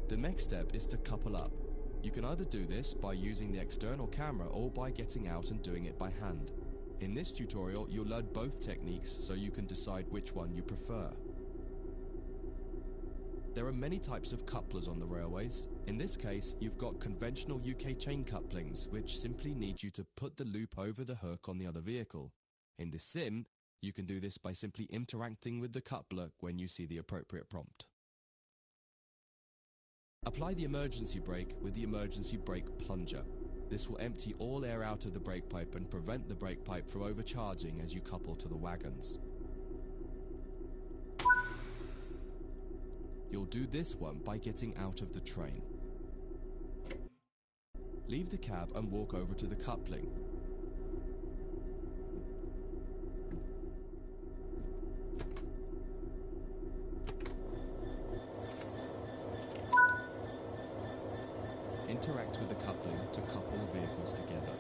The next step is to couple up. You can either do this by using the external camera or by getting out and doing it by hand. In this tutorial, you'll learn both techniques so you can decide which one you prefer. There are many types of couplers on the railways. In this case, you've got conventional UK chain couplings, which simply need you to put the loop over the hook on the other vehicle. In this sim, you can do this by simply interacting with the coupler when you see the appropriate prompt. Apply the emergency brake with the emergency brake plunger. This will empty all air out of the brake pipe and prevent the brake pipe from overcharging as you couple to the wagons. You'll do this one by getting out of the train. Leave the cab and walk over to the coupling. Interact with the coupling to couple the vehicles together.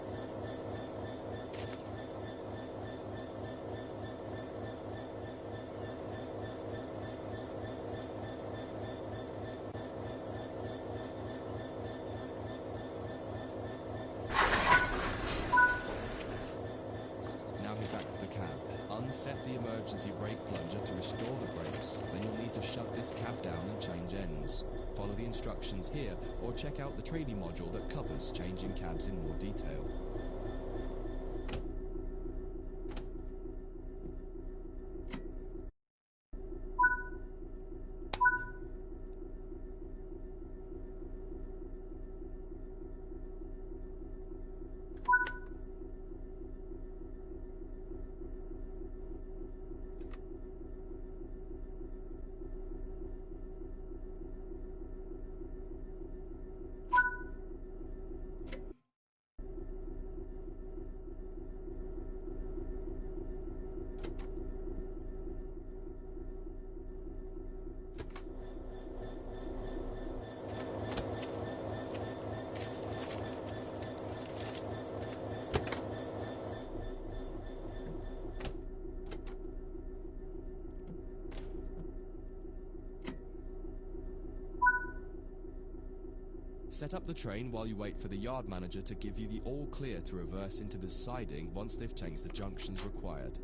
Now head back to the cab. Unset the emergency brake plunger to restore the brakes. Then you'll need to shut this cab down and change ends. Follow the instructions here or check out the training module that covers changing cabs in more detail. Set up the train while you wait for the yard manager to give you the all clear to reverse into the siding once they've changed the junctions required.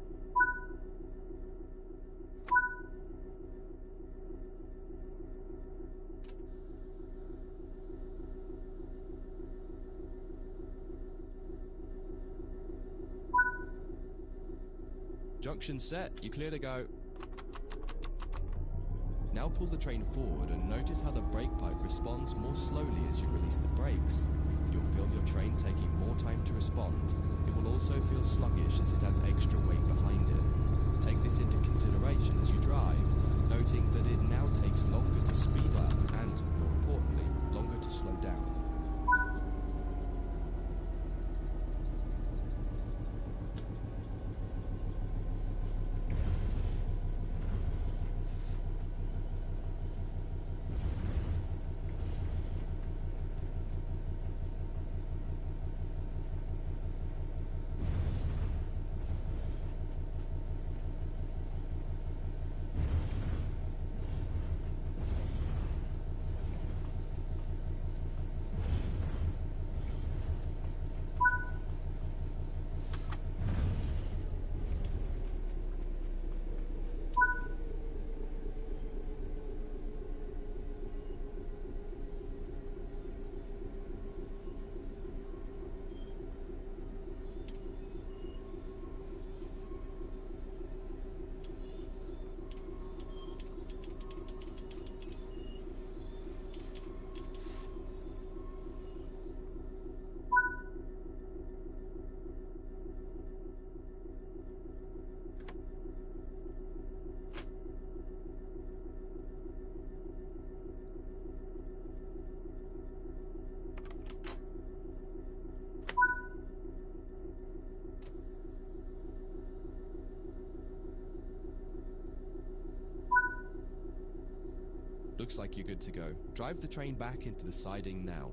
Junction set, you clear to go. Now pull the train forward and notice how the brake pipe responds more slowly as you release the brakes. You'll feel your train taking more time to respond. It will also feel sluggish as it has extra weight behind it. Take this into consideration as you drive, noting that it now takes longer to speed up and, more importantly, longer to slow down. Looks like you're good to go. Drive the train back into the siding now.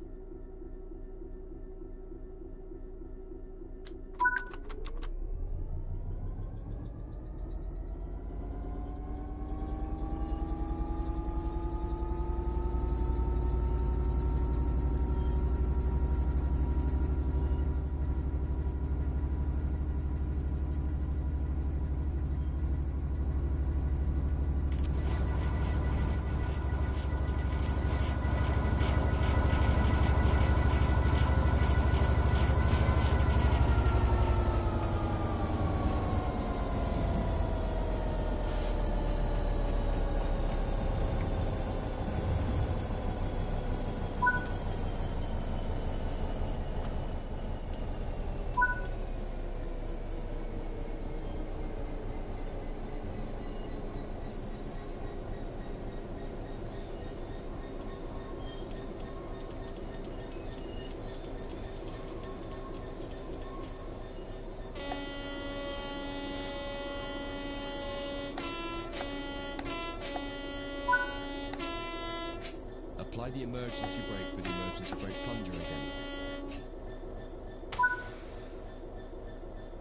Apply the emergency brake with the emergency brake plunger again.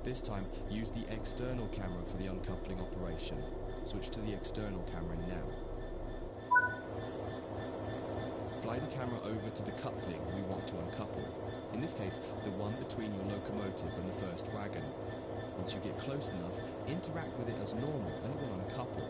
This time, use the external camera for the uncoupling operation. Switch to the external camera now. Fly the camera over to the coupling we want to uncouple. In this case, the one between your locomotive and the first wagon. Once you get close enough, interact with it as normal and it will uncouple.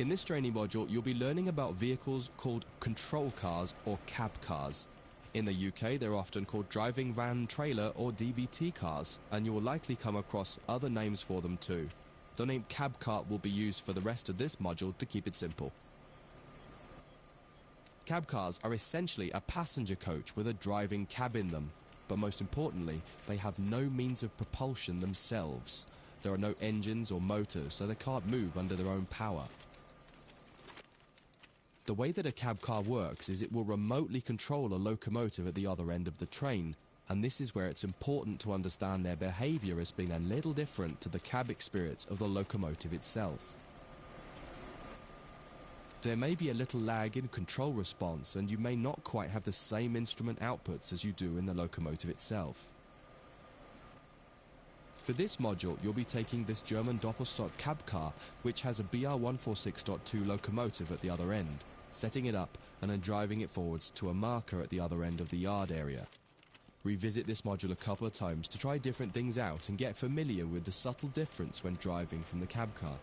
In this training module, you'll be learning about vehicles called control cars or cab cars. In the UK, they're often called driving van trailer or DVT cars, and you will likely come across other names for them too. The name cab car will be used for the rest of this module to keep it simple. Cab cars are essentially a passenger coach with a driving cab in them, but most importantly, they have no means of propulsion themselves. There are no engines or motors, so they can't move under their own power. The way that a cab car works is it will remotely control a locomotive at the other end of the train, and this is where it's important to understand their behaviour as being a little different to the cab experience of the locomotive itself. There may be a little lag in control response, and you may not quite have the same instrument outputs as you do in the locomotive itself. For this module, you'll be taking this German Doppelstock cab car, which has a BR146.2 locomotive at the other end, setting it up and then driving it forwards to a marker at the other end of the yard area. Revisit this module a couple of times to try different things out and get familiar with the subtle difference when driving from the cab car.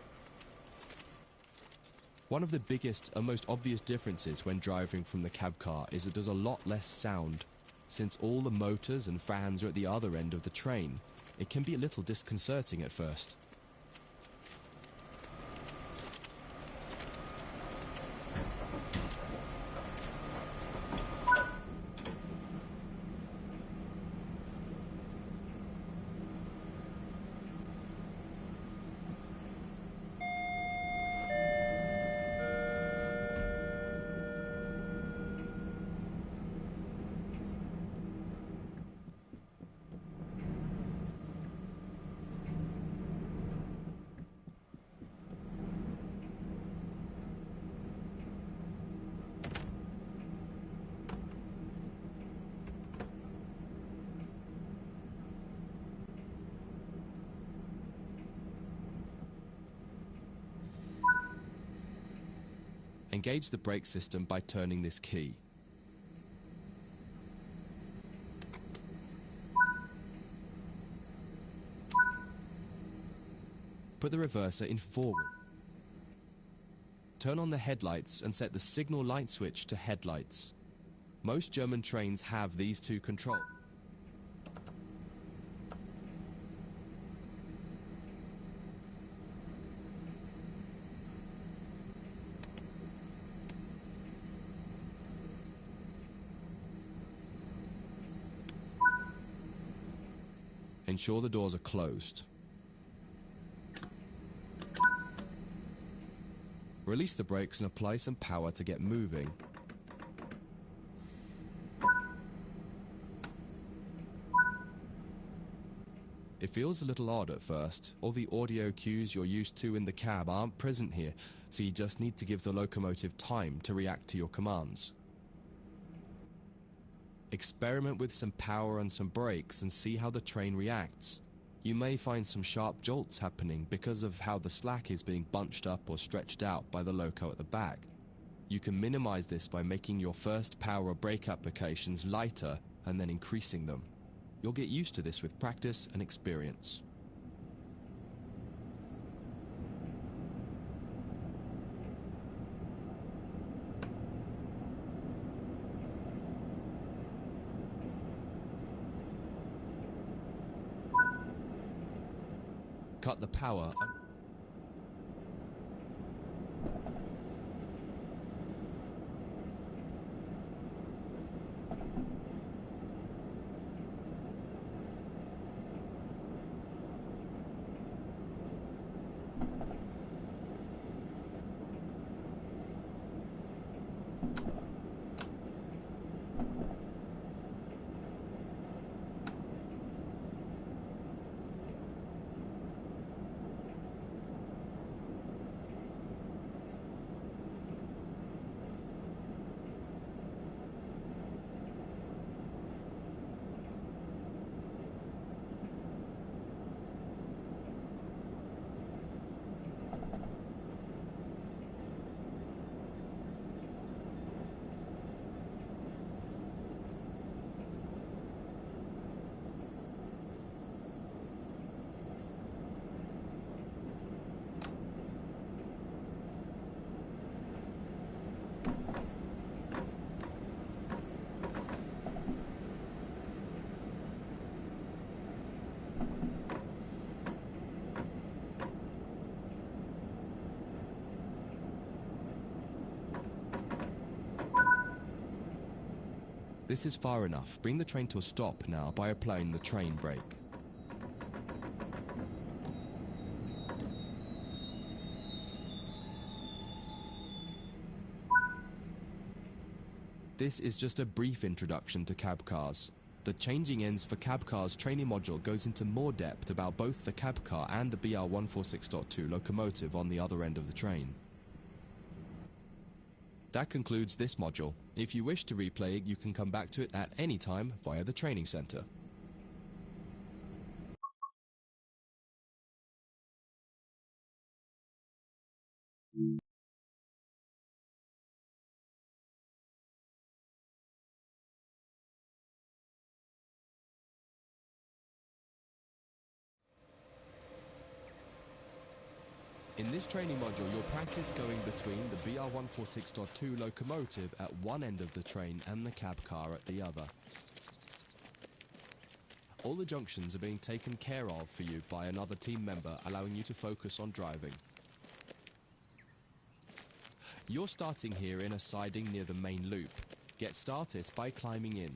One of the biggest and most obvious differences when driving from the cab car is that there's a lot less sound. Since all the motors and fans are at the other end of the train, it can be a little disconcerting at first. Engage the brake system by turning this key. Put the reverser in forward. Turn on the headlights and set the signal light switch to headlights. Most German trains have these two controls. Ensure the doors are closed. Release the brakes and apply some power to get moving. It feels a little odd at first. All the audio cues you're used to in the cab aren't present here, so you just need to give the locomotive time to react to your commands. Experiment with some power and some brakes and see how the train reacts. You may find some sharp jolts happening because of how the slack is being bunched up or stretched out by the loco at the back. You can minimize this by making your first power or brake applications lighter and then increasing them. You'll get used to this with practice and experience. Cut the power. This is far enough. Bring the train to a stop now by applying the train brake. This is just a brief introduction to cab cars. The Changing Ends for Cab Cars training module goes into more depth about both the cab car and the BR146.2 locomotive on the other end of the train. That concludes this module. If you wish to replay it, you can come back to it at any time via the training center. In this training module, you'll practice going between the BR146.2 locomotive at one end of the train and the cab car at the other. All the junctions are being taken care of for you by another team member, allowing you to focus on driving. You're starting here in a siding near the main loop. Get started by climbing in.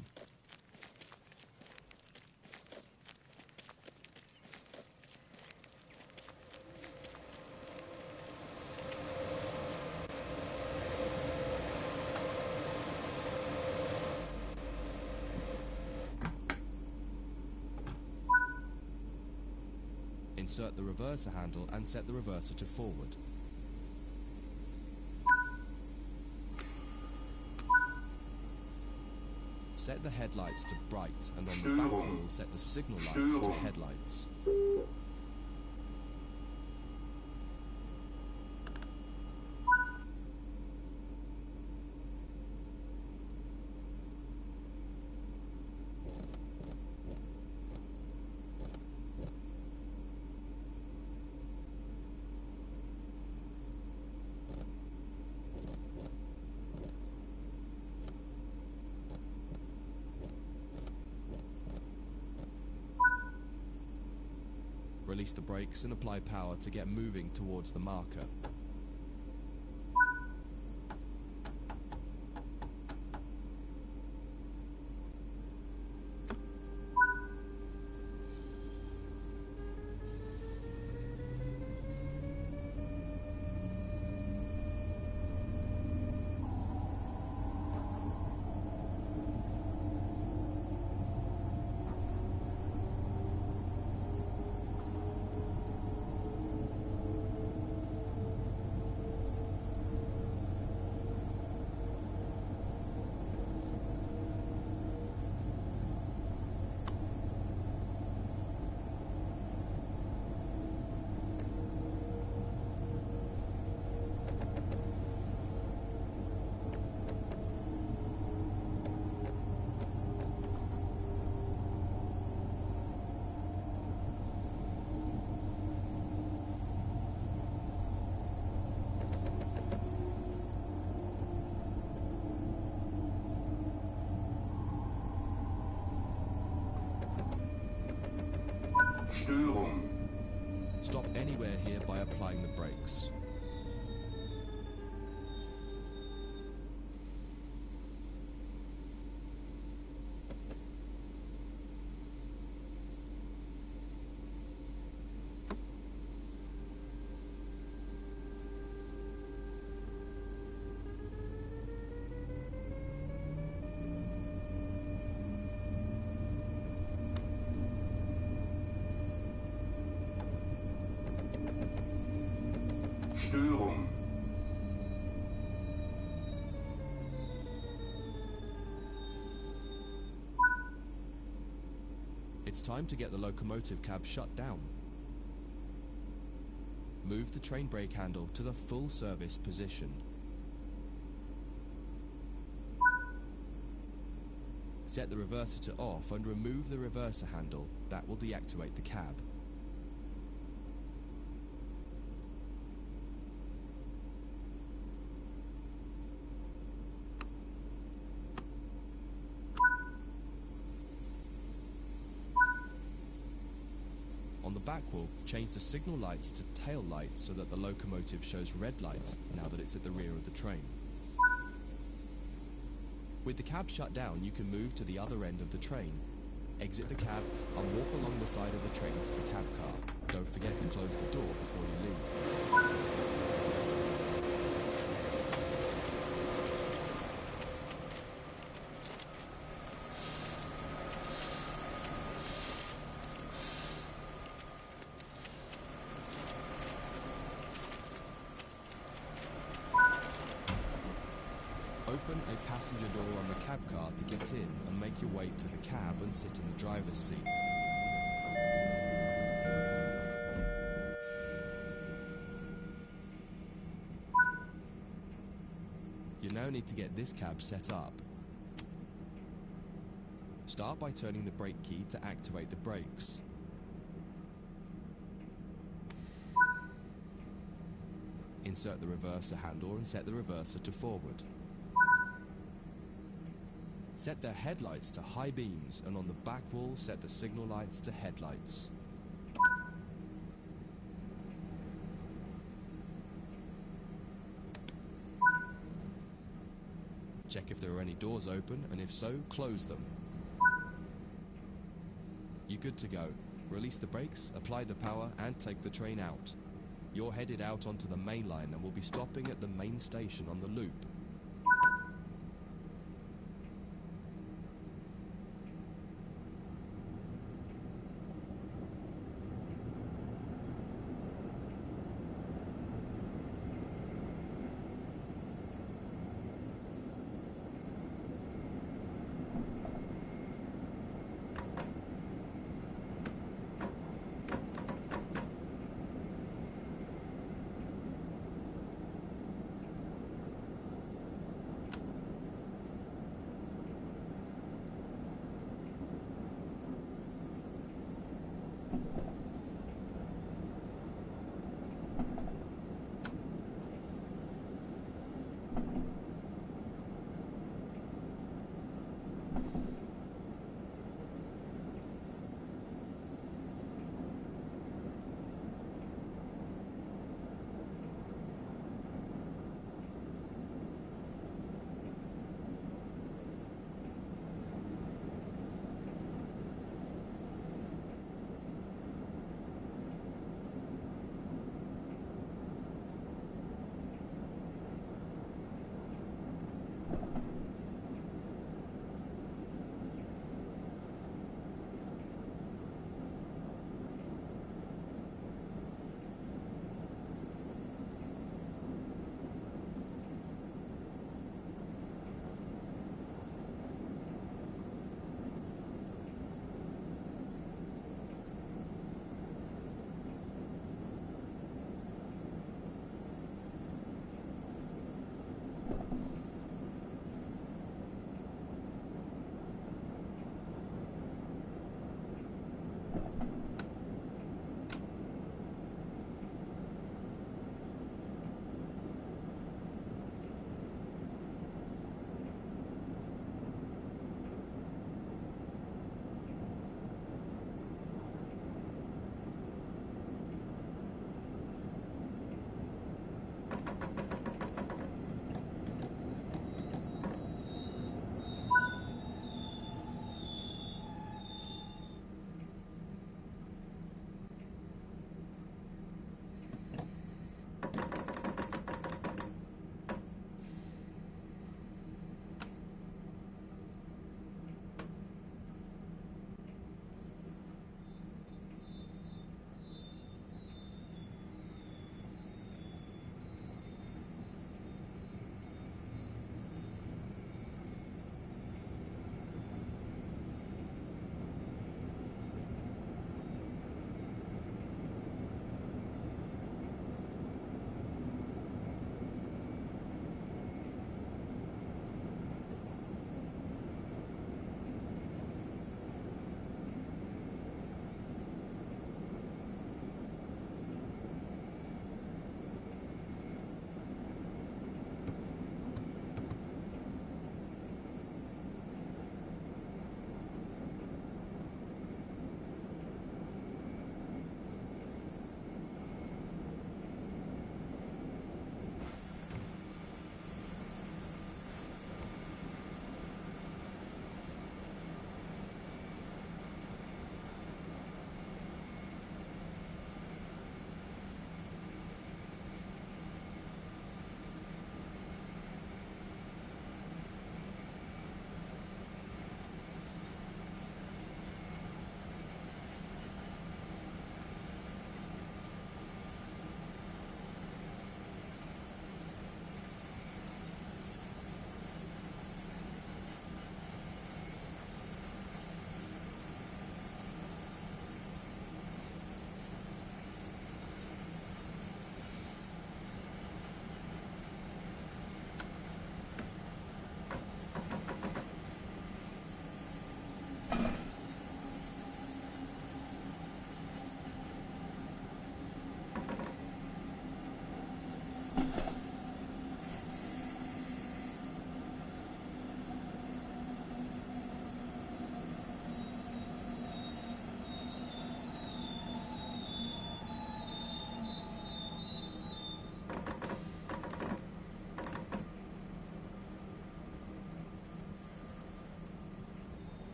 Insert the reverser handle and set the reverser to forward. Set the headlights to bright, and on the back wheel set the signal lights to headlights. Release the brakes and apply power to get moving towards the marker. Störung. Stop anywhere here by applying the brakes. Störung. It's time to get the locomotive cab shut down. Move the train brake handle to the full service position. Set the reverser to off and remove the reverser handle. That will deactivate the cab. On the back wheel, change the signal lights to tail lights so that the locomotive shows red lights now that it's at the rear of the train. With the cab shut down, you can move to the other end of the train. Exit the cab and walk along the side of the train to the cab car. Don't forget to close the door before you leave. a passenger door on the cab car to get in and make your way to the cab and sit in the driver's seat. You now need to get this cab set up. Start by turning the brake key to activate the brakes. Insert the reverser handle and set the reverser to forward. Set the headlights to high beams, and on the back wall set the signal lights to headlights. Check if there are any doors open, and if so, close them. You're good to go. Release the brakes, apply the power, and take the train out. You're headed out onto the main line and will be stopping at the main station on the loop.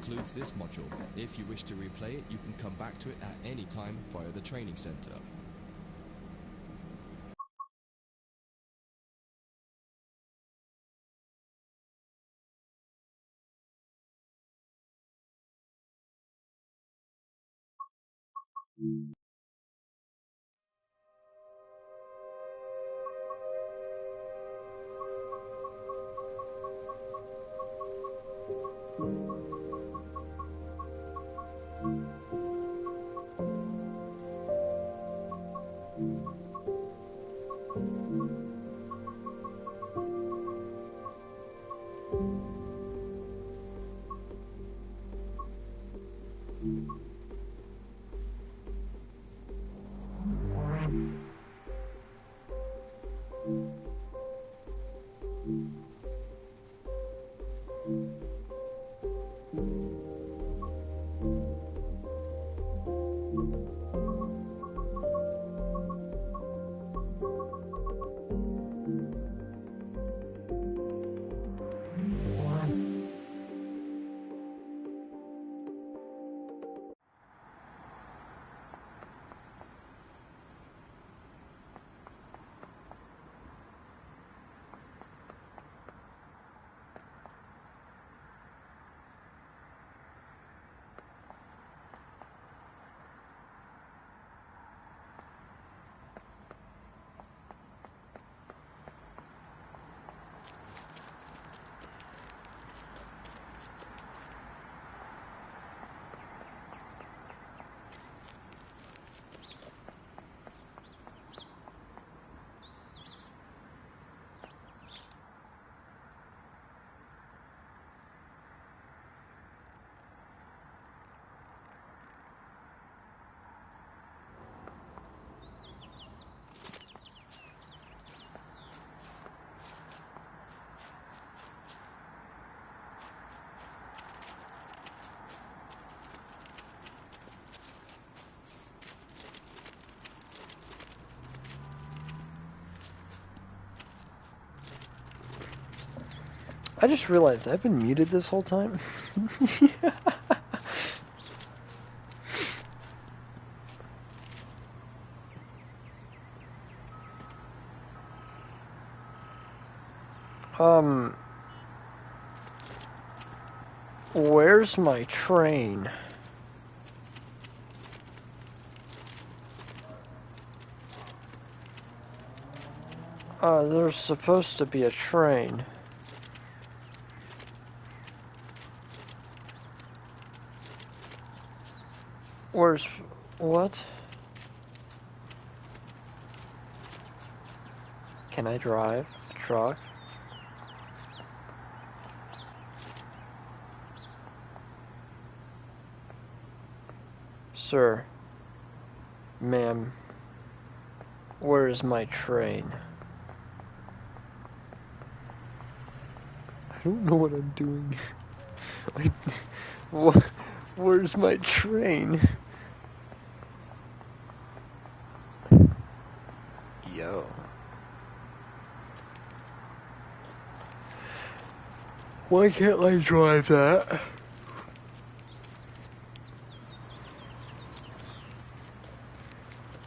concludes this module. If you wish to replay it, you can come back to it at any time via the training centre. I just realized I've been muted this whole time. Where's my train? There's supposed to be a train. Where's... what? Can I drive a truck? Sir, ma'am, where is my train? I don't know what I'm doing. Where's my train? Yo. Why can't I drive that?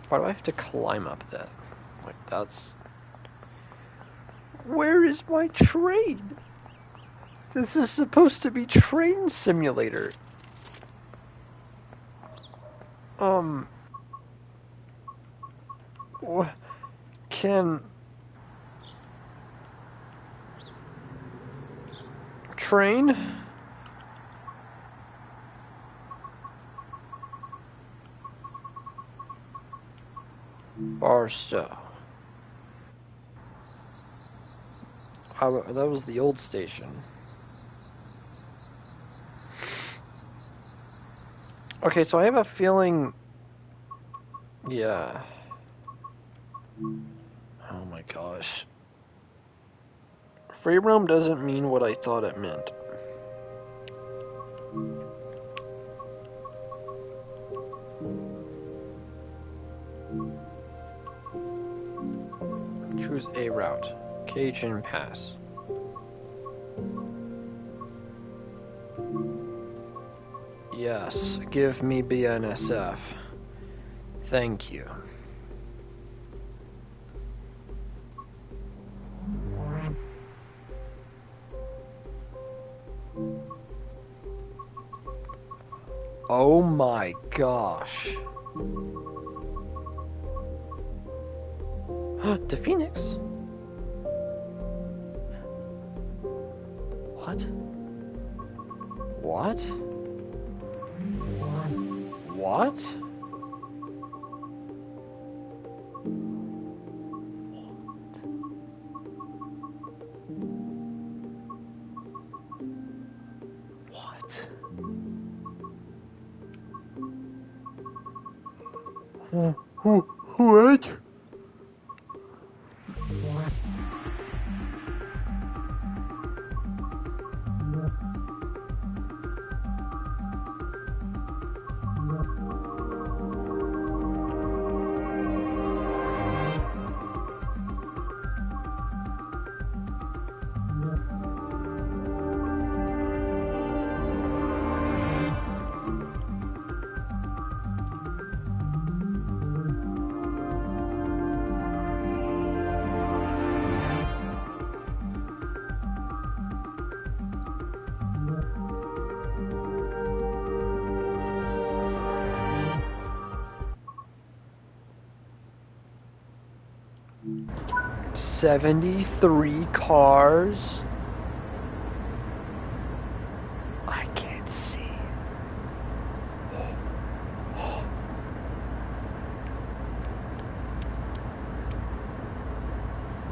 Why do I have to climb up that? Like, that's... Where is my train? This is supposed to be Train Simulator. Can... Train? Barstow. That was the old station. Okay, so I have a feeling... Yeah. Oh my gosh. Free roam doesn't mean what I thought it meant. Choose a route. Cajun Pass. Yes, give me BNSF. Thank you. Oh my gosh. To Phoenix? What? What? What? What? 73 cars. I can't see.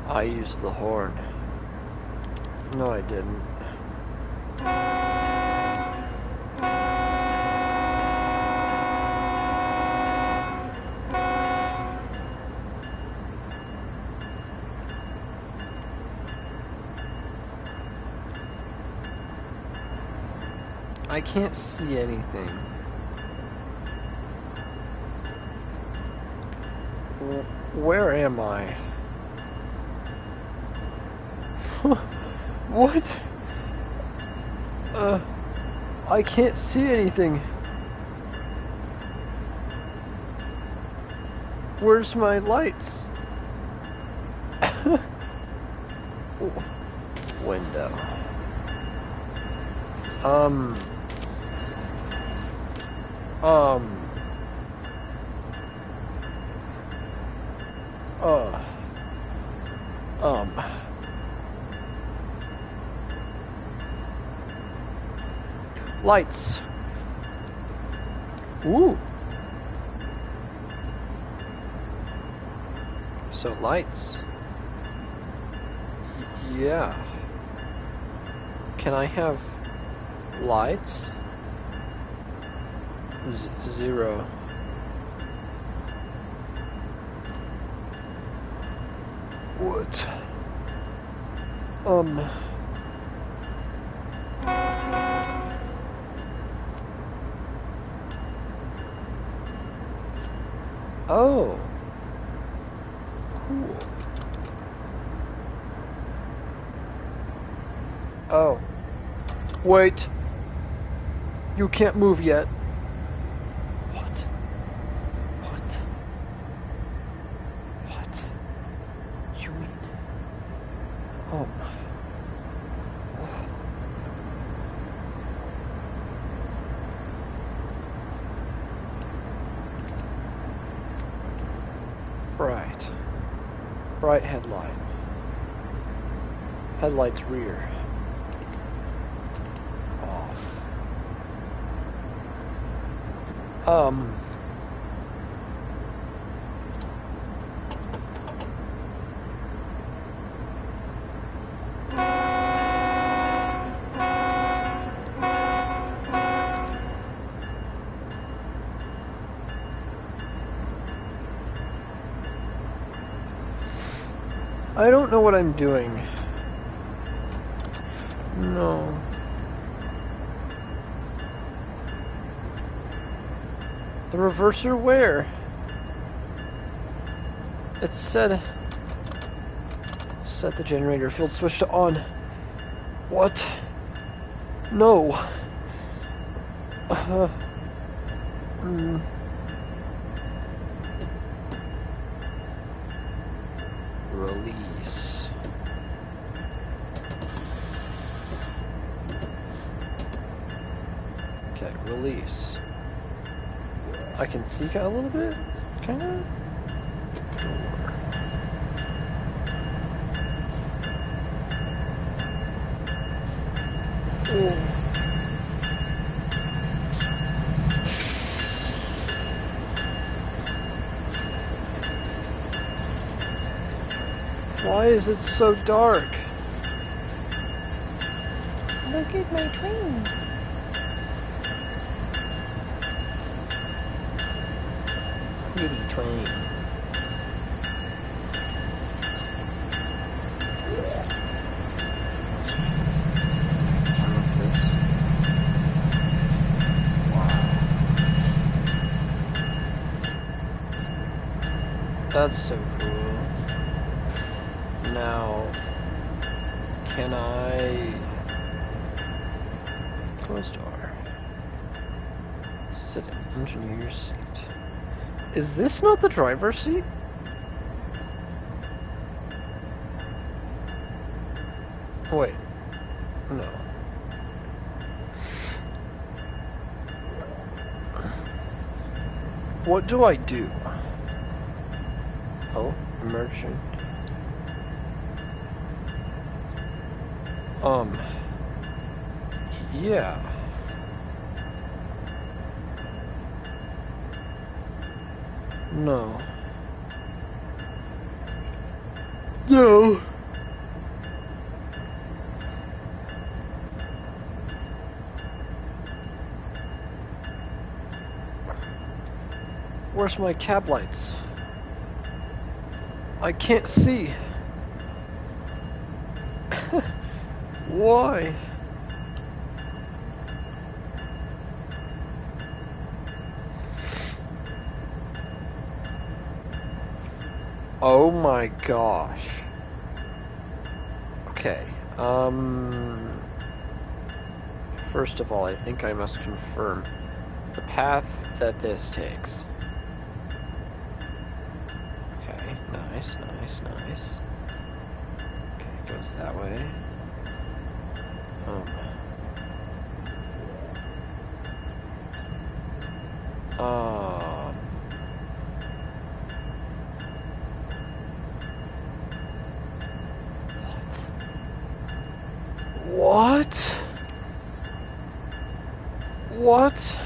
I used the horn. No, I didn't. I can't see anything. Where am I? What? I can't see anything. Where's my lights? Window. Lights. Ooh. So lights. Yeah. Can I have lights? Zero. What? Oh. Cool. Oh. Wait. You can't move yet. What? What? What? You mean? Oh my. Right. Right headlight. Headlights rear. Off. I don't know what I'm doing. No. The reverser where? It said set the generator field switch to on. What? No. Mm. Release. Okay, release. I can seek out a little bit, kinda. Oh. Why is it so dark? Look at my train. Pretty twain. That's so cool. Now, can I close door? Sit in engineer's seat. Is this not the driver's seat? Wait. No. What do I do? Oh, merchant. Yeah. No. No. Where's my cab lights? I can't see. Why? Oh my gosh. Okay, first of all, I think I must confirm the path that this takes. Okay, nice. Okay, it goes that way. What? What?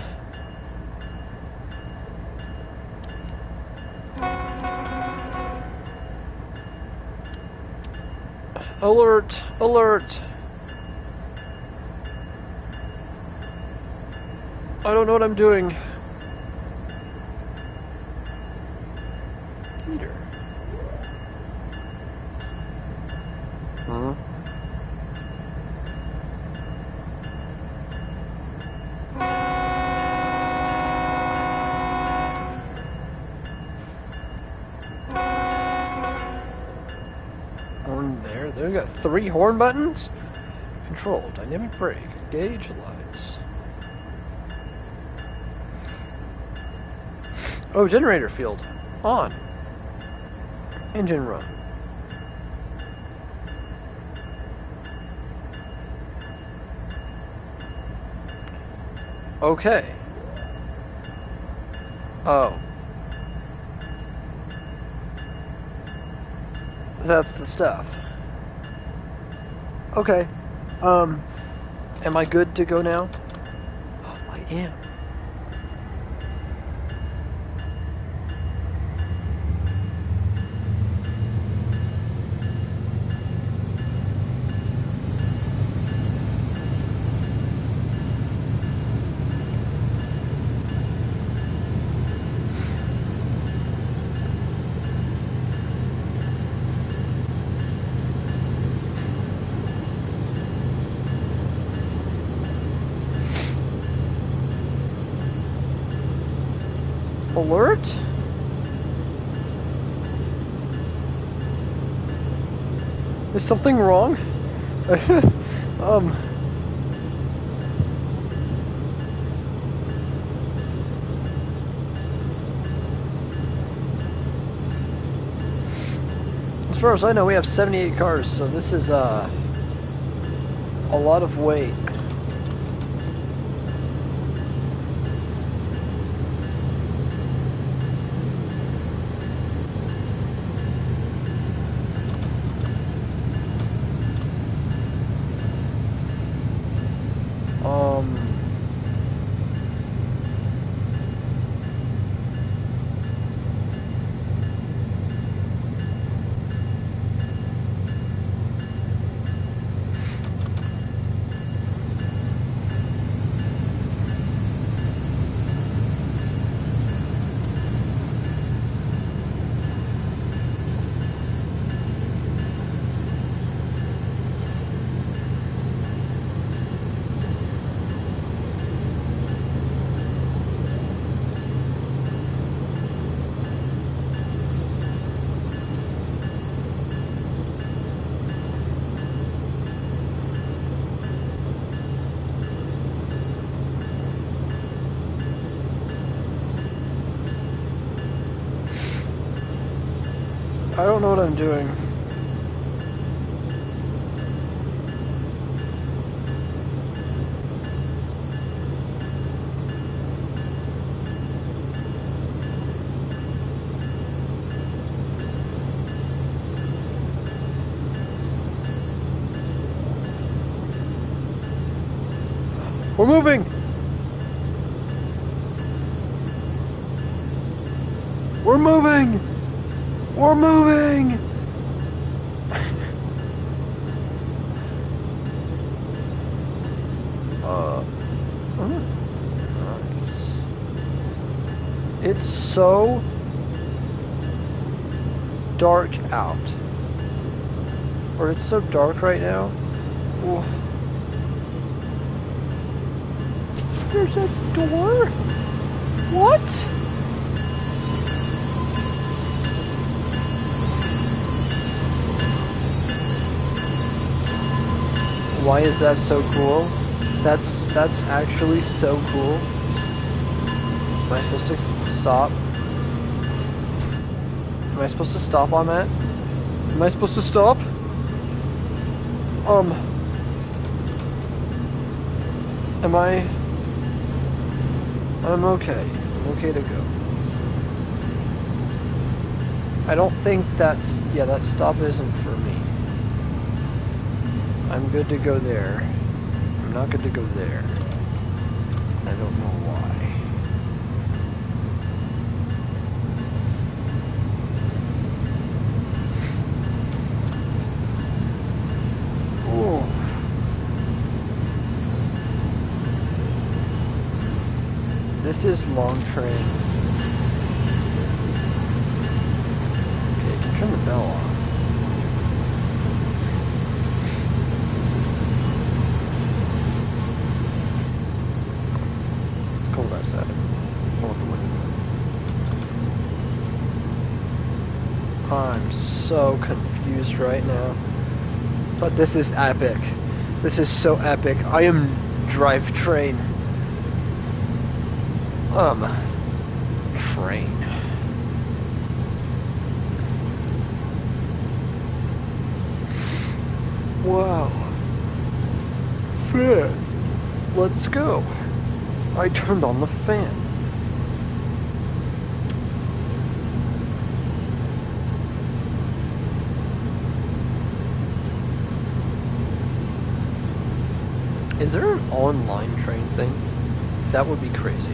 Alert! Alert! I don't know what I'm doing. Peter. Huh? Horn there. They got 3 horn buttons. Control, dynamic brake, gauge lights. Oh, generator field. On. Engine run. Okay. Oh. That's the stuff. Okay. Am I good to go now? Oh, I am. Alert? Is something wrong? far as I know, we have 78 cars, so this is a lot of weight. I don't know what I'm doing. We're moving! We're moving! We're moving! Nice. It's so dark out. Or it's so dark right now. Ooh. There's a door? What? Why is that so cool? That's actually so cool. Am I supposed to stop? Am I supposed to stop on that? Am I supposed to stop? Am I? I'm okay. I'm okay to go. I don't think that's... Yeah, that stop isn't for me. I'm good to go there. I'm not good to go there. I don't know why. This is long train. Okay, I can turn the bell on. It's cold outside. Pull up the windows. I'm so confused right now. But this is epic. This is so epic. I am drivetrain. Train. Wow. Fan. Let's go. I turned on the fan. Is there an online train thing? That would be crazy.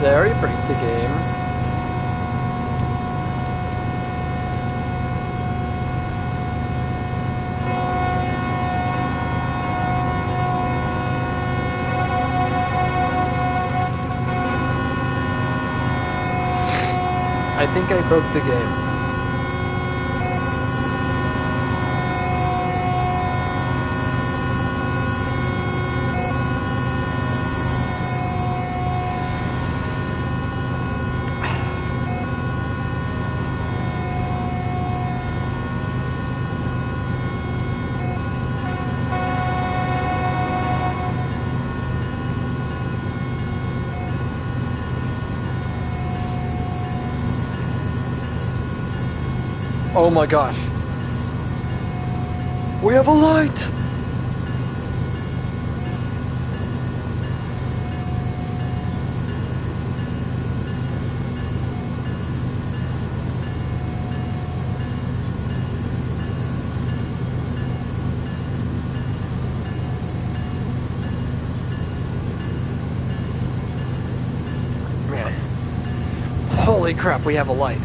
Did I already break the game? I think I broke the game. Oh my gosh. We have a light! Man. Holy crap, we have a light.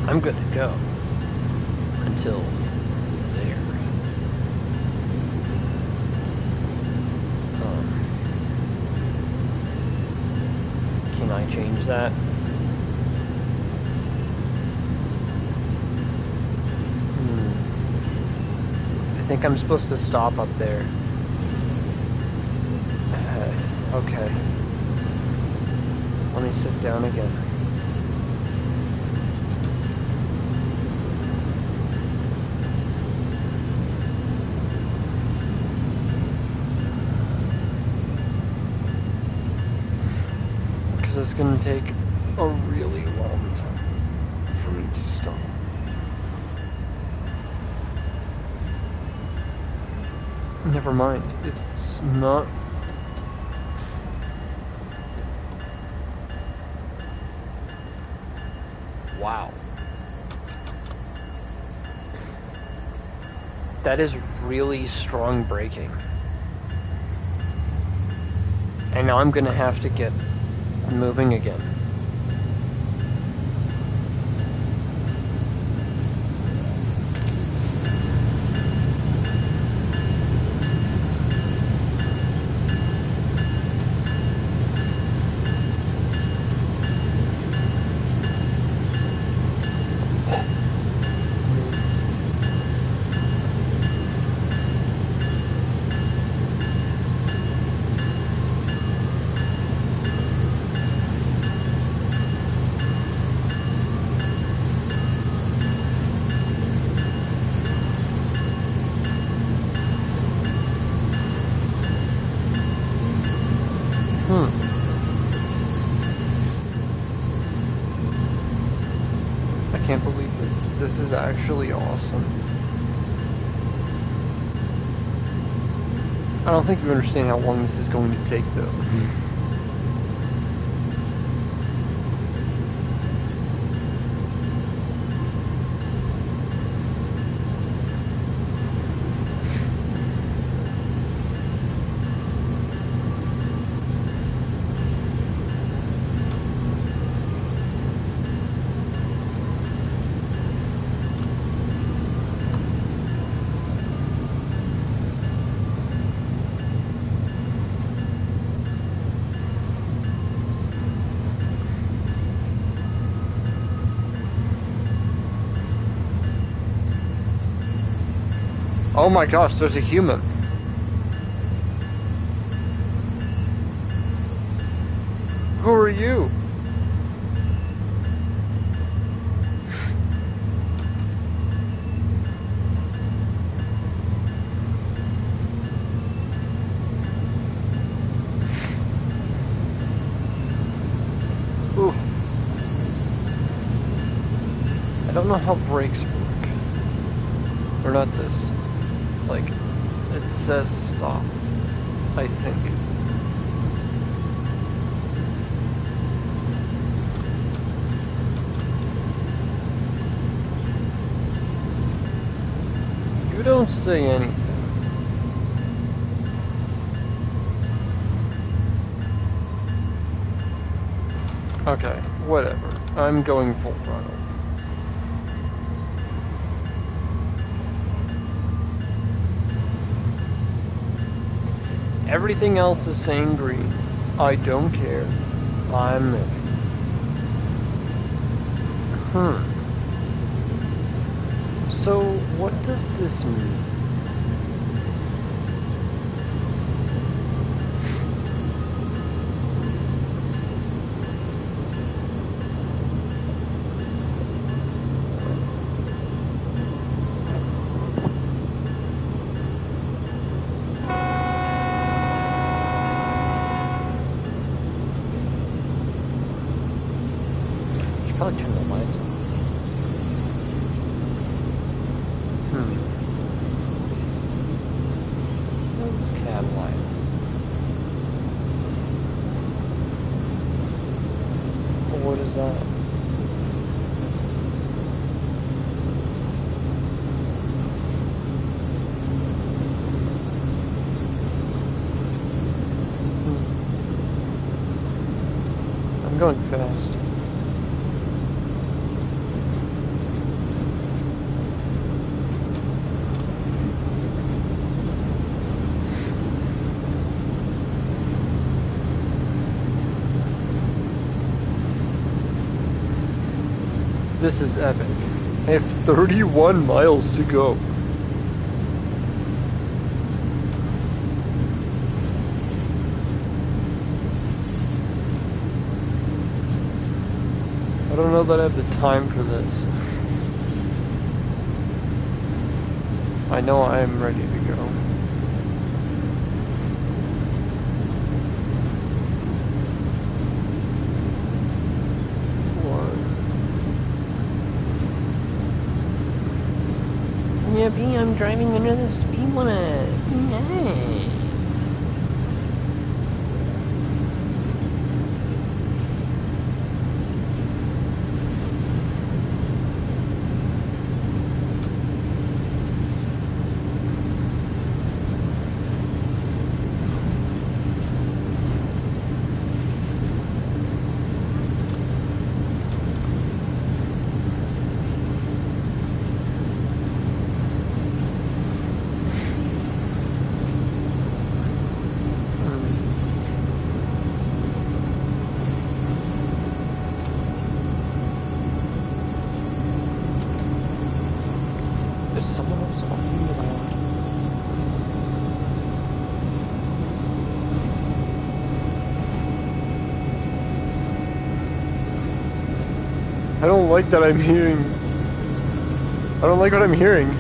I'm good to go until there. Can I change that? I think I'm supposed to stop up there. Okay. Let me sit down again. It's gonna take a really long time for me to stop. Never mind, it's not. Wow. That is really strong braking. And now I'm gonna have to get moving again. I can't believe this. This is actually awesome. I don't think you understand how long this is going to take, though. Oh my gosh, there's a human. Who are you? Ooh. I don't know how brakes work. Or not this. Like, it says stop, I think. You don't say anything. Okay, whatever. I'm going full throttle. Everything else is saying green. I don't care. I'm in. So, what does this mean? probably turn the lights on. Where's Cadillac? What is that? I'm going fast. This is epic. I have 31 miles to go. I don't know that I have the time for this. I know I am ready to go. Yippee, I'm driving under the speed limit. Yay. I don't like that I'm hearing. I don't like what I'm hearing.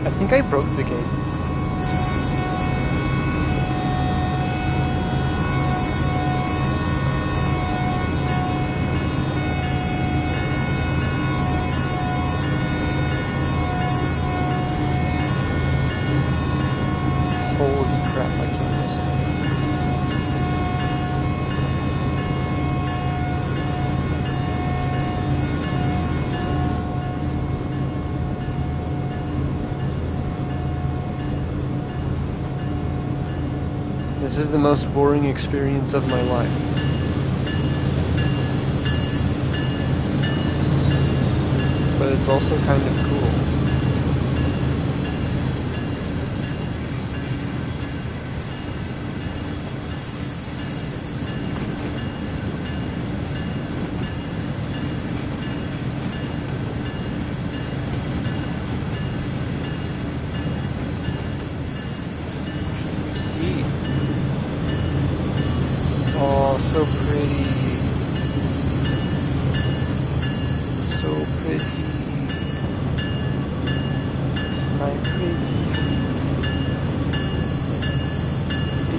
I think I broke the gate. Holy crap, I can't miss that. This is the most boring experience of my life. But it's also kind of cool. Oh, so pretty. So pretty. My pretty.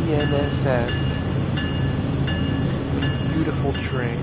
BNSF. Beautiful train.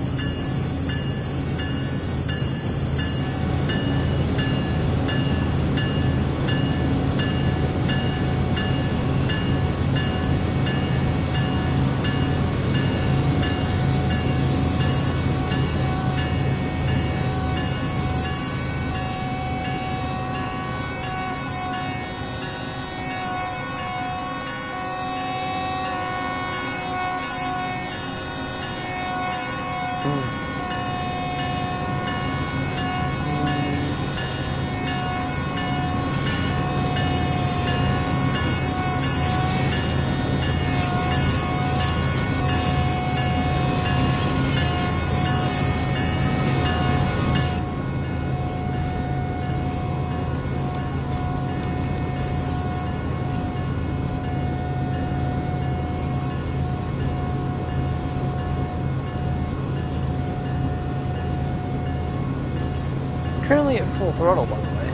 Currently at full throttle, by the way.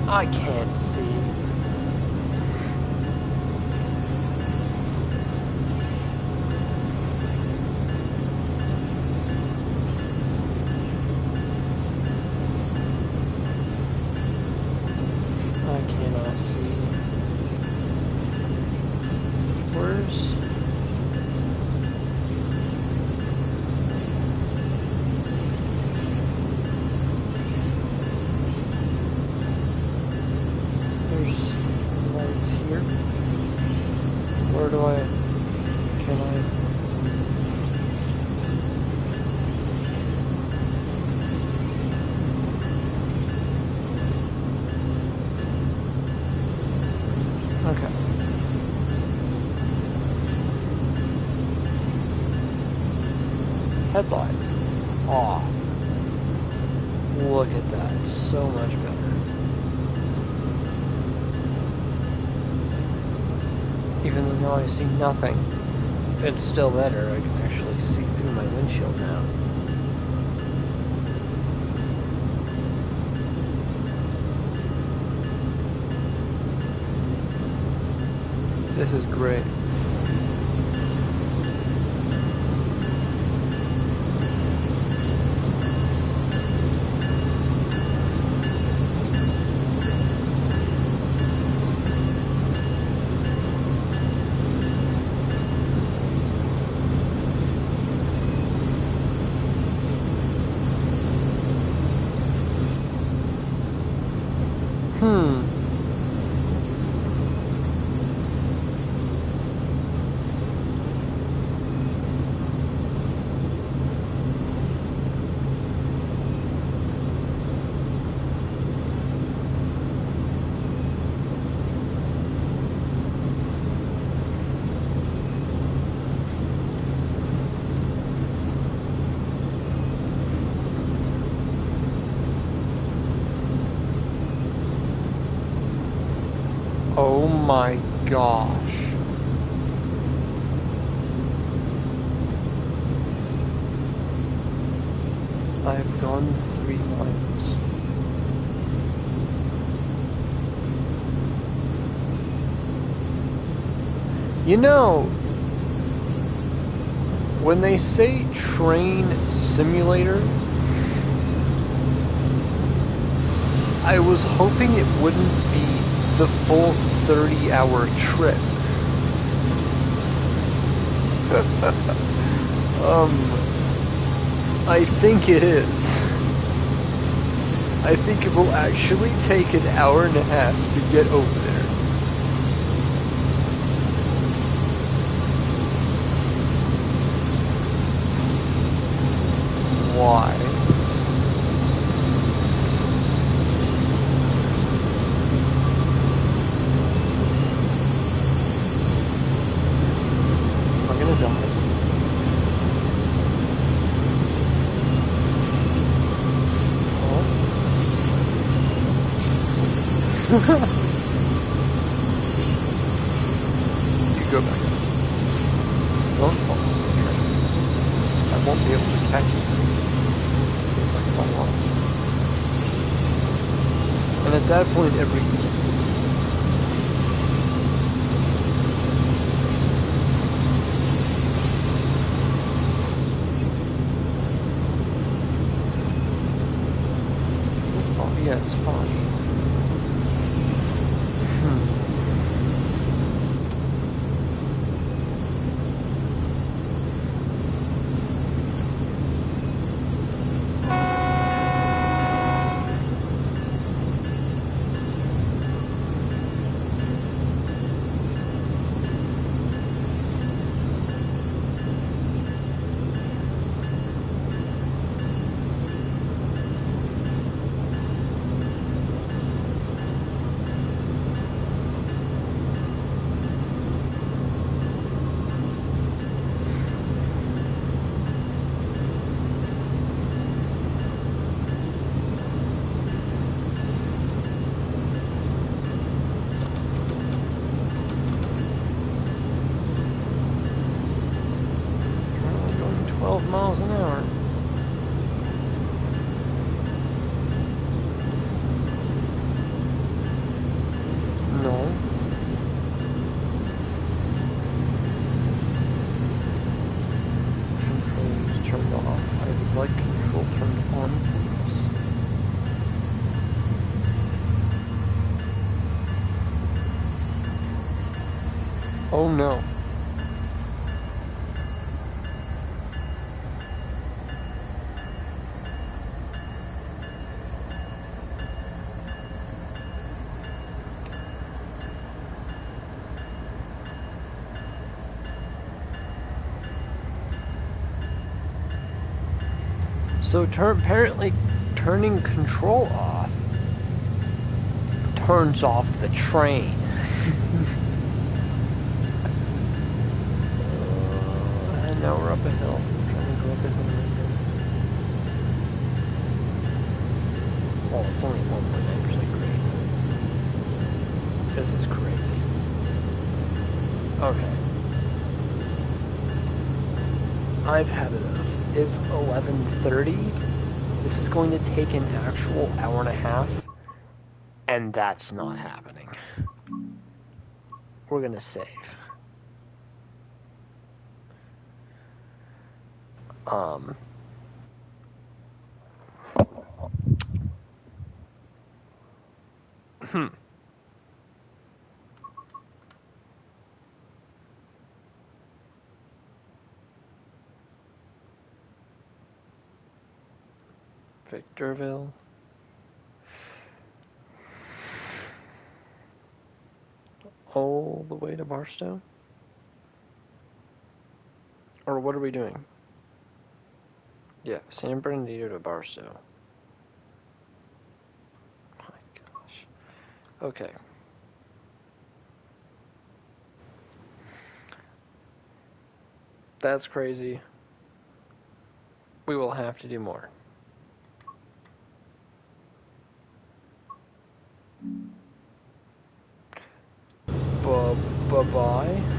I can't see. I cannot see. Where's... Where do I... Can I... Okay. Headlight. Aw. Look at that. So much better. Even though now I see nothing, it's still better. I can actually see through my windshield now. This is great. Oh my gosh. I've gone 3 miles. You know, when they say train simulator, I was hoping it wouldn't be the full 30-hour trip. I think it is. I think it will actually take an hour and a half to get over there. Why? I'm gonna die. You go back up. Don't fall off the train. I won't be able to catch you if I fall off. And at that point, everything is Yeah, it's fine. Currently going 12 miles an hour. No. Control is turned off. I would like control turned on, please. Oh no. So apparently turning control off turns off the train. And now we're up a hill. I'm trying to go up a hill right now. Oh, it's only 1.9% grade. This is crazy. Okay. I've had enough. It's 11:30. This is going to take an actual hour and a half, and that's not happening. We're gonna save. Victorville. All the way to Barstow? Or what are we doing? Yeah, San Bernardino to Barstow. My gosh. Okay. That's crazy. We will have to do more. Bye-bye.